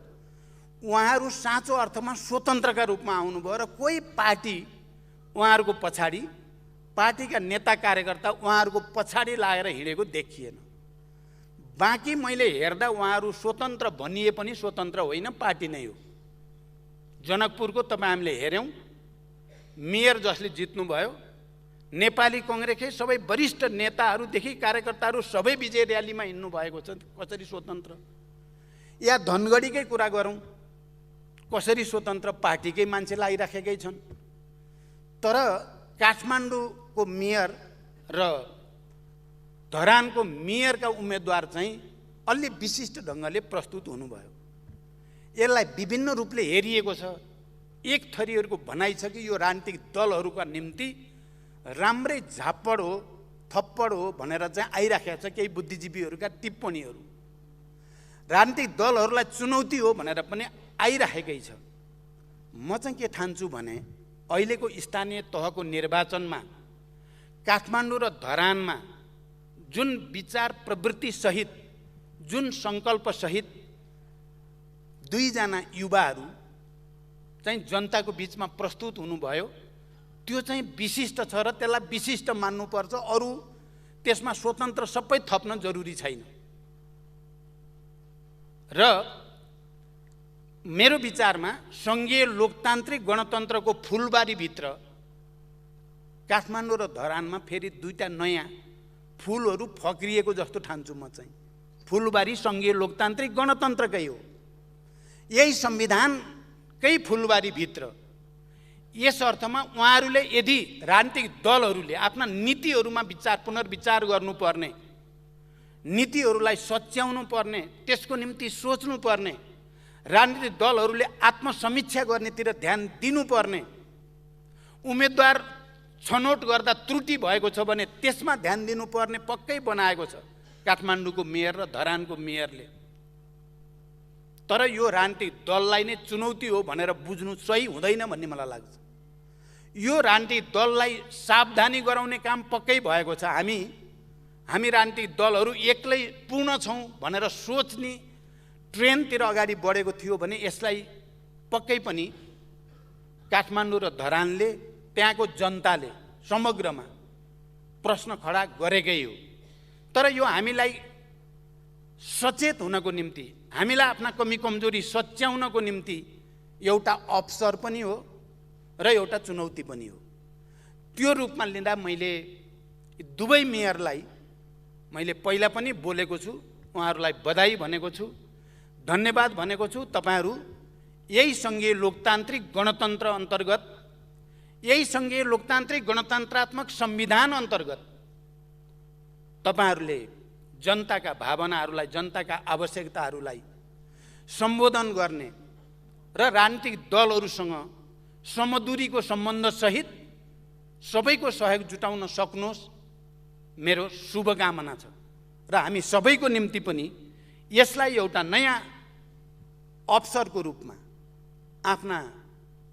[SPEAKER 2] उहाँहरू साँचो अर्थमा स्वतन्त्रका रूपमा आउनुभयो र कोही पार्टी उहाँहरूको पछाडि, पार्टीका नेता कार्यकर्ता उहाँहरूको पछाडि लागेर हिँडेको देखिएन। बाँकी मैले हेर्दा उहाँहरू स्वतन्त्र भनिए पनि स्वतन्त्र होइन, पार्टी नै हो। जनकपुरको तपाईँ हामीले हेऱ्यौँ, मेयर जसले जित्नुभयो, नेपाली कङ्ग्रेसकै सबै वरिष्ठ नेताहरूदेखि कार्यकर्ताहरू सबै विजय र्यालीमा हिँड्नु भएको छ, कसरी स्वतन्त्र? या धनगढीकै कुरा गरौँ, कसरी स्वतन्त्र? पार्टीकै मान्छे लागिराखेकै छन्। तर काठमाडौँको मेयर र धरानको मेयरका उम्मेदवार चाहिँ अलि विशिष्ट ढङ्गले प्रस्तुत हुनुभयो। यसलाई विभिन्न रूपले हेरिएको छ। एक थरीहरूको भनाइ छ कि यो राजनीतिक दलहरूका निम्ति राम्रै झापड हो, थप्पड हो भनेर चाहिँ आइराखेको छ केही बुद्धिजीवीहरूका टिप्पणीहरू। राजनीतिक दलहरूलाई चुनौती हो भनेर पनि आइराखेकै छ। म चाहिँ के ठान्छु भने अहिलेको स्थानीय तहको निर्वाचनमा काठमाडौँ र धरानमा जुन विचार प्रवृत्ति सहित, जुन सङ्कल्प सहित दुईजना युवाहरू चाहिँ जनताको बिचमा प्रस्तुत हुनुभयो, त्यो चाहिँ विशिष्ट छ र त्यसलाई विशिष्ट मान्नुपर्छ। अरू त्यसमा स्वतन्त्र सबै थप्न जरुरी छैन। र मेरो विचारमा सङ्घीय लोकतान्त्रिक गणतन्त्रको फुलबारीभित्र काठमाडौँ र धरानमा फेरि दुईटा नयाँ फुलहरू फक्रिएको जस्तो ठान्छु म चाहिँ। फुलबारी सङ्घीय लोकतान्त्रिक गणतन्त्रकै हो। यही संविधानकै फुलबारीभित्र यस अर्थमा उहाँहरूले यदि राजनीतिक दलहरूले आफ्ना नीतिहरूमा पुनर्विचार गर्नुपर्ने, नीतिहरूलाई सच्याउनु पर्ने, त्यसको निम्ति सोच्नुपर्ने राजनीतिक दलहरूले आत्मसमीक्षा गर्नेतिर ध्यान दिनुपर्ने, उम्मेदवार छनौट गर्दा त्रुटि भएको छ भने त्यसमा ध्यान दिनुपर्ने पक्कै बनाएको छ काठमाडौँको मेयर र धरानको मेयरले। तर यो राजनीतिक दललाई नै चुनौती हो भनेर बुझ्नु सही हुँदैन भन्ने मलाई लाग्छ। यो राजनीतिक दललाई सावधानी गराउने काम पक्कै भएको छ। हामी राजनीतिक दलहरू एक्लै पूर्ण छौँ भनेर सोच्ने ट्रेनतिर अगाडि बढेको थियो भने यसलाई पक्कै पनि काठमाडौँ र धरानले, त्यहाँको जनताले समग्रमा प्रश्न खडा गरेकै हो। तर यो हामीलाई सचेत हुनको निम्ति, हामीलाई आफ्ना कमी कमजोरी सच्याउनको निम्ति एउटा अवसर पनि हो र एउटा चुनौती पनि हो। त्यो रूपमा लिँदा मैले दुवै मेयरलाई मैले पहिला पनि बोलेको छु, उहाँहरूलाई बधाई भनेको छु, धन्यवाद भनेको छु। तपाईहरू यही सङ्घीय लोकतान्त्रिक गणतन्त्र अन्तर्गत, यही सङ्घीय लोकतान्त्रिक गणतन्त्रात्मक संविधान अन्तर्गत तपाईहरूले जनताका भावनाहरूलाई, जनताका आवश्यकताहरूलाई सम्बोधन गर्ने र राजनीतिक दलहरूसँग समदूरीको सम्बन्धसहित सबैको सहयोग जुटाउन सक्नुहोस्, मेरो शुभकामना छ। र हामी सबैको निम्ति पनि यसलाई एउटा नयाँ अवसरको रूपमा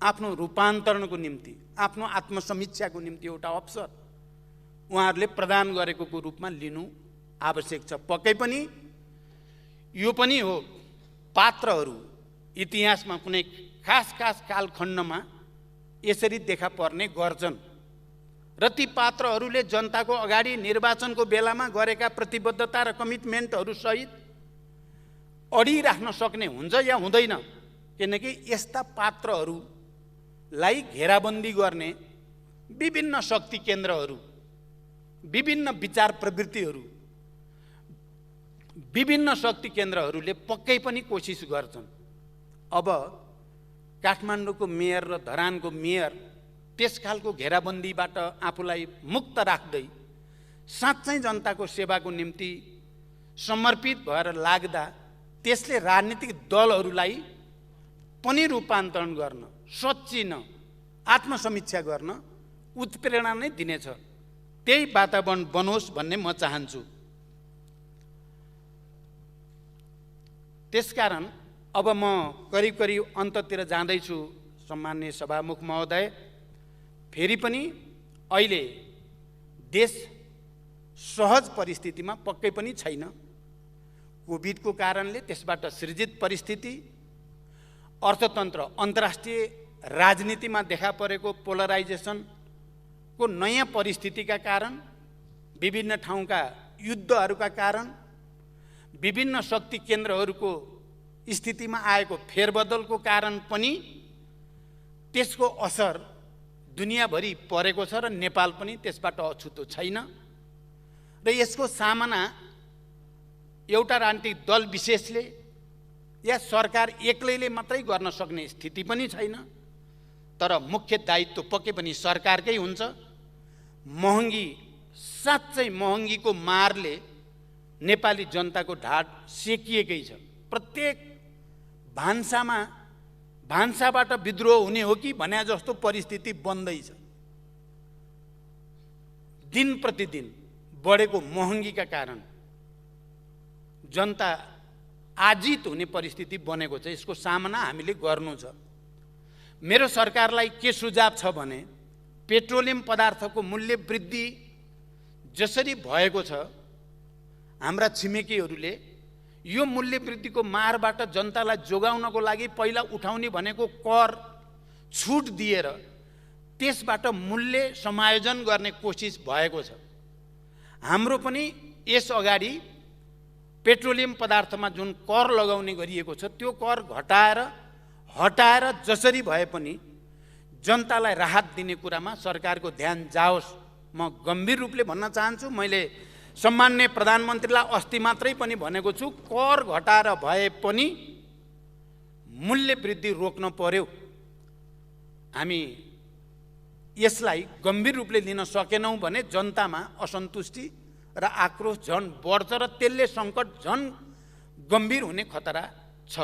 [SPEAKER 2] आफ्नो रूपान्तरणको निम्ति, आफ्नो आत्मसमीक्षाको निम्ति एउटा अवसर उहाँहरूले प्रदान गरेको रूपमा लिनु आवश्यक छ। पक्कै पनि यो पनि हो, पात्रहरू इतिहासमा कुनै खास कालखण्डमा यसरी देखा पर्ने गर्छन् र ती पात्रहरूले जनताको अगाडि निर्वाचनको बेलामा गरेका प्रतिबद्धता र कमिटमेन्टहरू सहित अडिराख्न सक्ने हुन्छ या हुँदैन। किनकि यस्ता पात्रहरूलाई घेराबन्दी गर्ने विभिन्न शक्ति केन्द्रहरू, विभिन्न विचार प्रवृत्तिहरू, विभिन्न शक्ति केन्द्रहरूले पक्कै पनि कोसिस गर्छन्। अब काठमाडौँको मेयर र धरानको मेयर त्यस खालको घेराबन्दीबाट आफूलाई मुक्त राख्दै साँच्चै जनताको सेवाको निम्ति समर्पित भएर लाग्दा त्यसले राजनीतिक दलहरूलाई पनि रूपान्तरण गर्न, सच्चिन, आत्मसमीक्षा गर्न उत्प्रेरणा नै दिनेछ। त्यही वातावरण बनोस् भन्ने म चाहन्छु। त्यसकारण अब म करिब अन्ततिर जाँदैछु। सम्माननीय सभामुख महोदय, फेरि पनि अहिले देश सहज परिस्थितिमा पक्कै पनि छैन। कोभिडको कारणले त्यसबाट सृजित परिस्थिति, अर्थतन्त्र, अन्तर्राष्ट्रिय राजनीतिमा देखा परेको पोलराइजेसनको नयाँ परिस्थितिका कारण, विभिन्न ठाउँका युद्धहरूका कारण, विभिन्न शक्ति केन्द्रहरूको स्थितिमा आएको फेरबदलको कारण पनि त्यसको असर दुनियाँभरि परेको छ र नेपाल पनि त्यसबाट अछुतो छैन। र यसको सामना एउटा राजनीतिक दल विशेषले या सरकार एक्लैले मात्रै गर्न सक्ने स्थिति पनि छैन। तर मुख्य दायित्व पक्कै पनि सरकारकै हुन्छ। महँगी, साँच्चै महँगीको मारले नेपाली जनताको ढाड सेकिएकै छ। प्रत्येक भान्साबाट विद्रोह हुने हो कि भने जस्तो परिस्थिति बन्दैछ। दिन प्रतिदिन बढेको महँगीका कारण जनता आजित हुने परिस्थिति बनेको छ। यसको सामना हामीले गर्नु छ। मेरो सरकारलाई के सुझाव छ भने पेट्रोलियम पदार्थको मूल्य वृद्धि जसरी भएको छ, हाम्रा छिमेकीहरूले यो मूल्य वृद्धिको मारबाट जनतालाई जोगाउनको लागि पहिला उठाउने भनेको कर छुट दिएर त्यसबाट मूल्य समायोजन गर्ने कोसिस भएको छ। हाम्रो पनि यस अगाडि पेट्रोलियम पदार्थमा जुन कर लगाउने गरिएको छ त्यो कर हटाएर जसरी भए पनि जनतालाई राहत दिने कुरामा सरकारको ध्यान जाओस्, म गम्भीर रूपले भन्न चाहन्छु। मैले सम्माननीय प्रधानमन्त्रीलाई अस्ति मात्रै पनि भनेको छु, कर घटाएर भए पनि मूल्य वृद्धि रोक्न पर्यो। हामी यसलाई गम्भीर रूपले लिन सकेनौँ भने जनतामा असन्तुष्टि र आक्रोश झन बढ्छ र त्यसले सङ्कट झन गम्भीर हुने खतरा छ।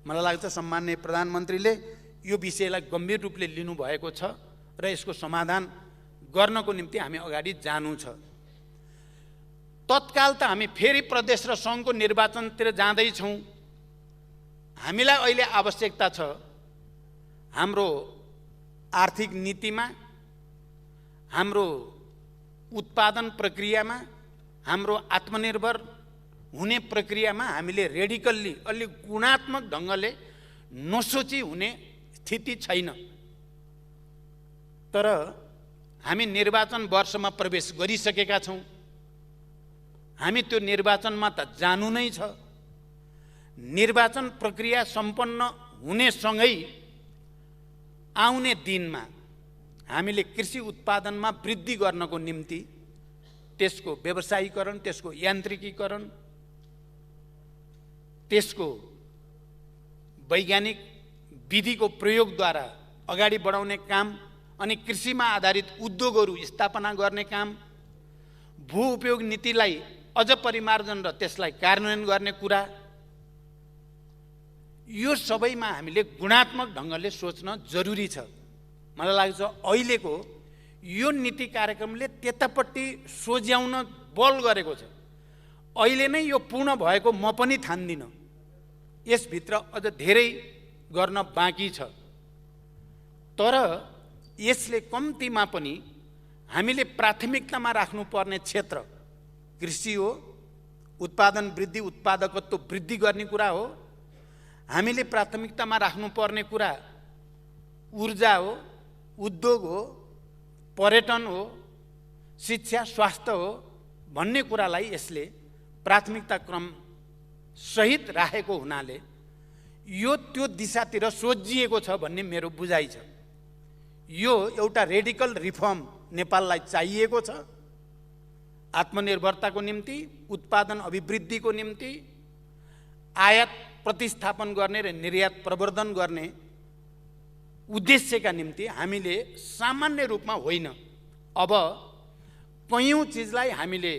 [SPEAKER 2] मलाई लाग्छ सम्माननीय प्रधानमन्त्रीले यो विषयलाई गम्भीर रूपले लिनुभएको छ र यसको समाधान गर्नको निम्ति हामी अगाडि जानु छ। तत्काल त हामी फेरि प्रदेश र सङ्घको निर्वाचनतिर जाँदैछौँ। हामीलाई अहिले आवश्यकता छ हाम्रो आर्थिक नीतिमा, हाम्रो उत्पादन प्रक्रियामा, हाम्रो आत्मनिर्भर हुने प्रक्रियामा हामीले रेडिकल्ली अलि गुणात्मक ढङ्गले नसोची हुने स्थिति छैन। तर हामी निर्वाचन वर्षमा प्रवेश गरिसकेका छौँ। हामी त्यो निर्वाचनमा त जानु नै छ। निर्वाचन प्रक्रिया सम्पन्न हुनेसँगै आउने दिनमा हामीले कृषि उत्पादनमा वृद्धि गर्नको निम्ति त्यसको व्यवसायीकरण, त्यसको यान्त्रिकीकरण, त्यसको वैज्ञानिक विधिको प्रयोगद्वारा अगाडि बढाउने काम अनि कृषिमा आधारित उद्योगहरू स्थापना गर्ने काम, भू उपयोग नीतिलाई अझ परिमार्जन र त्यसलाई कार्यान्वयन गर्ने कुरा, यो सबैमा हामीले गुणात्मक ढङ्गले सोच्न जरुरी छ। मलाई लाग्छ अहिलेको यो नीति कार्यक्रमले त्यतापट्टि सोझ्याउन बल गरेको छ। अहिले नै यो पूर्ण भएको म पनि ठान्दिनँ। यसभित्र अझ धेरै गर्न बाँकी छ। तर यसले कम्तीमा पनि हामीले प्राथमिकतामा राख्नुपर्ने क्षेत्र कृषि हो, उत्पादन वृद्धि, उत्पादकत्व वृद्धि गर्ने कुरा हो। हामीले प्राथमिकतामा राख्नुपर्ने कुरा ऊर्जा हो, उद्योग हो, पर्यटन हो, शिक्षा, स्वास्थ्य हो भन्ने कुरालाई यसले प्राथमिकता क्रम सहित राखेको हुनाले यो त्यो दिशातिर सोझिएको छ भन्ने मेरो बुझाइ छ। यो एउटा रेडिकल रिफर्म नेपाललाई चाहिएको छ। आत्मनिर्भरताको निम्ति, उत्पादन अभिवृद्धिको निम्ति, आयात प्रतिस्थापन गर्ने र निर्यात प्रवर्धन गर्ने उद्देश्यका निम्ति हामीले सामान्य रूपमा होइन, अब कयौं चिजलाई हामीले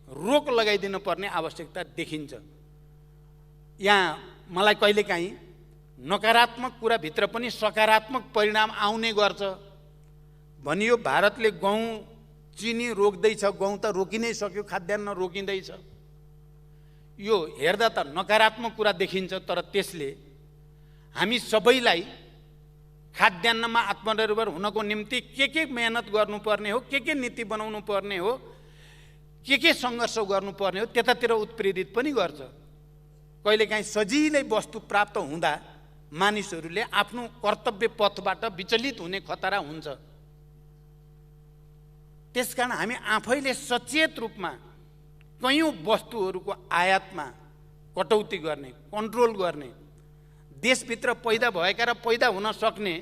[SPEAKER 2] रोक लगाइदिनु पर्ने आवश्यकता देखिन्छ। यहाँ मलाई कहिलेकाहीँ नकारात्मक कुराभित्र पनि सकारात्मक परिणाम आउने गर्छ भनियो। भारतले गहुँ चिनी रोक्दैछ, गहुँ त रोकि नै सक्यो, खाद्यान्न रोकिँदैछ। यो हेर्दा त नकारात्मक कुरा देखिन्छ, तर त्यसले हामी सबैलाई खाद्यान्नमा आत्मनिर्भर हुनको निम्ति के मेहनत गर्नुपर्ने हो, के नीति बनाउनु पर्ने हो, के सङ्घर्ष गर्नुपर्ने हो त्यतातिर उत्प्रेरित पनि गर्छ। कहिलेकाहीँ सजिलै वस्तु प्राप्त हुँदा मानिसहरूले आफ्नो कर्तव्य पथबाट विचलित हुने खतरा हुन्छ। त्यसकारण हामी आफैले सचेत रूपमा कयौं वस्तुहरूको आयातमा कटौती गर्ने, कन्ट्रोल गर्ने, देशभित्र पैदा भएका र पैदा हुन सक्ने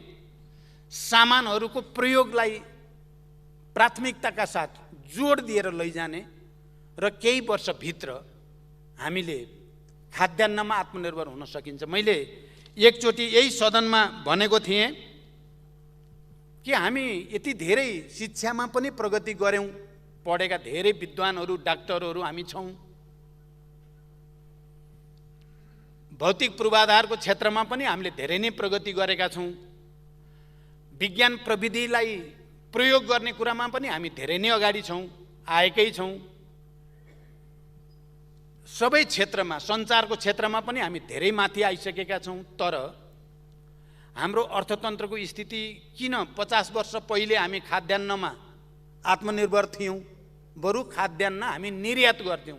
[SPEAKER 2] सामानहरूको प्रयोगलाई प्राथमिकताका साथ जोड दिएर लैजाने र केही वर्षभित्र हामीले खाद्यान्नमा आत्मनिर्भर हुन सकिन्छ। मैले एकचोटि यही सदनमा भनेको थिएँ कि हामी यति धेरै शिक्षामा पनि प्रगति गर्यौं, पढेका धेरै विद्वानहरू, डाक्टरहरू हामी छौं। भौतिक पूर्वाधारको क्षेत्रमा पनि हामीले धेरै नै प्रगति गरेका छौं। विज्ञान प्रविधिलाई प्रयोग गर्ने कुरामा पनि हामी धेरै नै अगाडि छौं, आएकै छौं। सबै क्षेत्रमा, सञ्चारको क्षेत्रमा पनि हामी धेरै माथि आइसकेका छौं। तर हाम्रो अर्थतन्त्रको स्थिति किन 50 वर्ष पहिले हामी खाद्यान्नमा आत्मनिर्भर थियौं, बरु खाद्यान्न हामी निर्यात गर्थ्यौं,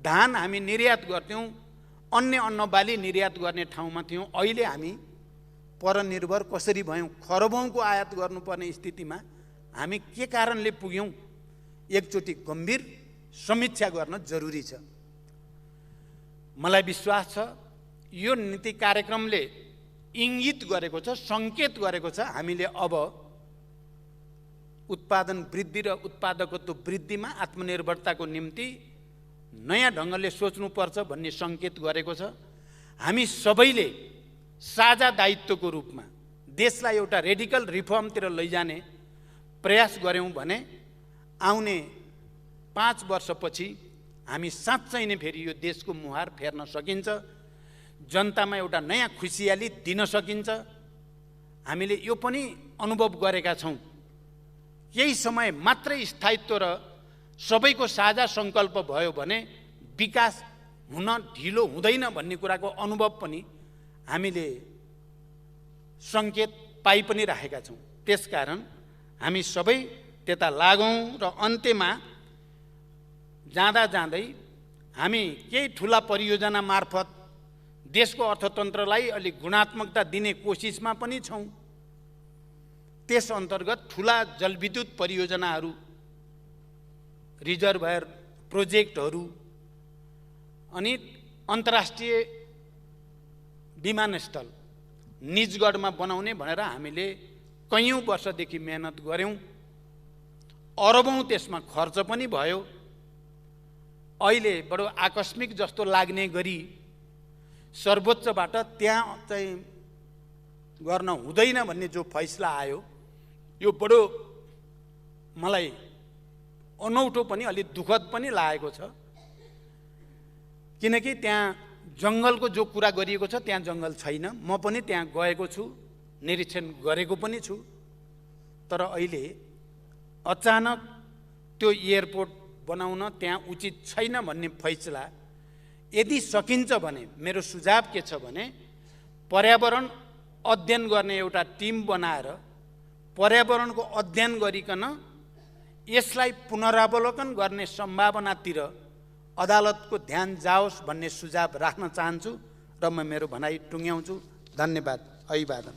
[SPEAKER 2] धान हामी निर्यात गर्थ्यौं, अन्य अन्नबाली निर्यात गर्ने ठाउँमा थियौं। अहिले हामी परनिर्भर कसरी भयौं, खरबौंको आयात गर्नुपर्ने स्थितिमा हामी के कारणले पुग्यौं, एकचोटि गम्भीर समीक्षा गर्न जरुरी छ। मलाई विश्वास छ यो नीति कार्यक्रमले इङ्गित गरेको छ, संकेत गरेको छ हामीले अब उत्पादन वृद्धि र उत्पादकत्व वृद्धिमा आत्मनिर्भरताको निम्ति नयाँ ढङ्गले सोच्नुपर्छ भन्ने संकेत गरेको छ। हामी सबैले साझा दायित्वको रूपमा देशलाई एउटा रेडिकल रिफर्मतिर लैजाने प्रयास गर्यौं भने आउने 5 वर्षपछि हामी साँच्चै नै फेरि यो देशको मुहार फेर्न सकिन्छ। जनतामा एउटा नयाँ खुसियाली दिन सकिन्छ। हामीले यो पनि अनुभव गरेका छौँ। केही समय मात्रै स्थायित्व र सबैको साझा सङ्कल्प भयो भने विकास हुन ढिलो हुँदैन भन्ने कुराको अनुभव पनि हामीले सङ्केत पाइ पनि राखेका छौँ। त्यसकारण हामी सबै त्यता लागौँ र अन्त्यमा जाँदा जाँदै हामी केही ठुला परियोजना मार्फत देशको अर्थतन्त्रलाई अलिक गुणात्मकता दिने कोसिसमा पनि छौँ। त्यस अन्तर्गत ठुला जलविद्युत परियोजनाहरू, रिजर्भर प्रोजेक्टहरू अनि अन्तर्राष्ट्रिय विमानस्थल निजगढमा बनाउने भनेर हामीले कैयौँ वर्षदेखि मेहनत गऱ्यौँ। अरबौँ त्यसमा खर्च पनि भयो। अहिले बडो आकस्मिक जस्तो लाग्ने गरी सर्वोच्चबाट त्यहाँ चाहिँ गर्न हुँदैन भन्ने जो फैसला आयो, यो बडो मलाई अनौठो पनि अलि दुःखद पनि लागेको छ। किनकि त्यहाँ जङ्गलको जो कुरा गरिएको छ त्यहाँ जङ्गल छैन। म पनि त्यहाँ गएको छु, निरीक्षण गरेको पनि छु। तर अहिले अचानक त्यो एयरपोर्ट बनाउन त्यहाँ उचित छैन भन्ने फैसला यदि सकिन्छ भने मेरो सुझाव के छ भने पर्यावरण अध्ययन गर्ने एउटा टिम बनाएर पर्यावरणको अध्ययन गरिकन यसलाई पुनरावलोकन गर्ने सम्भावनातिर अदालतको ध्यान जाओस् भन्ने सुझाव राख्न चाहन्छु र म मेरो भनाइ टुङ्ग्याउँछु। धन्यवाद। अभिवादन।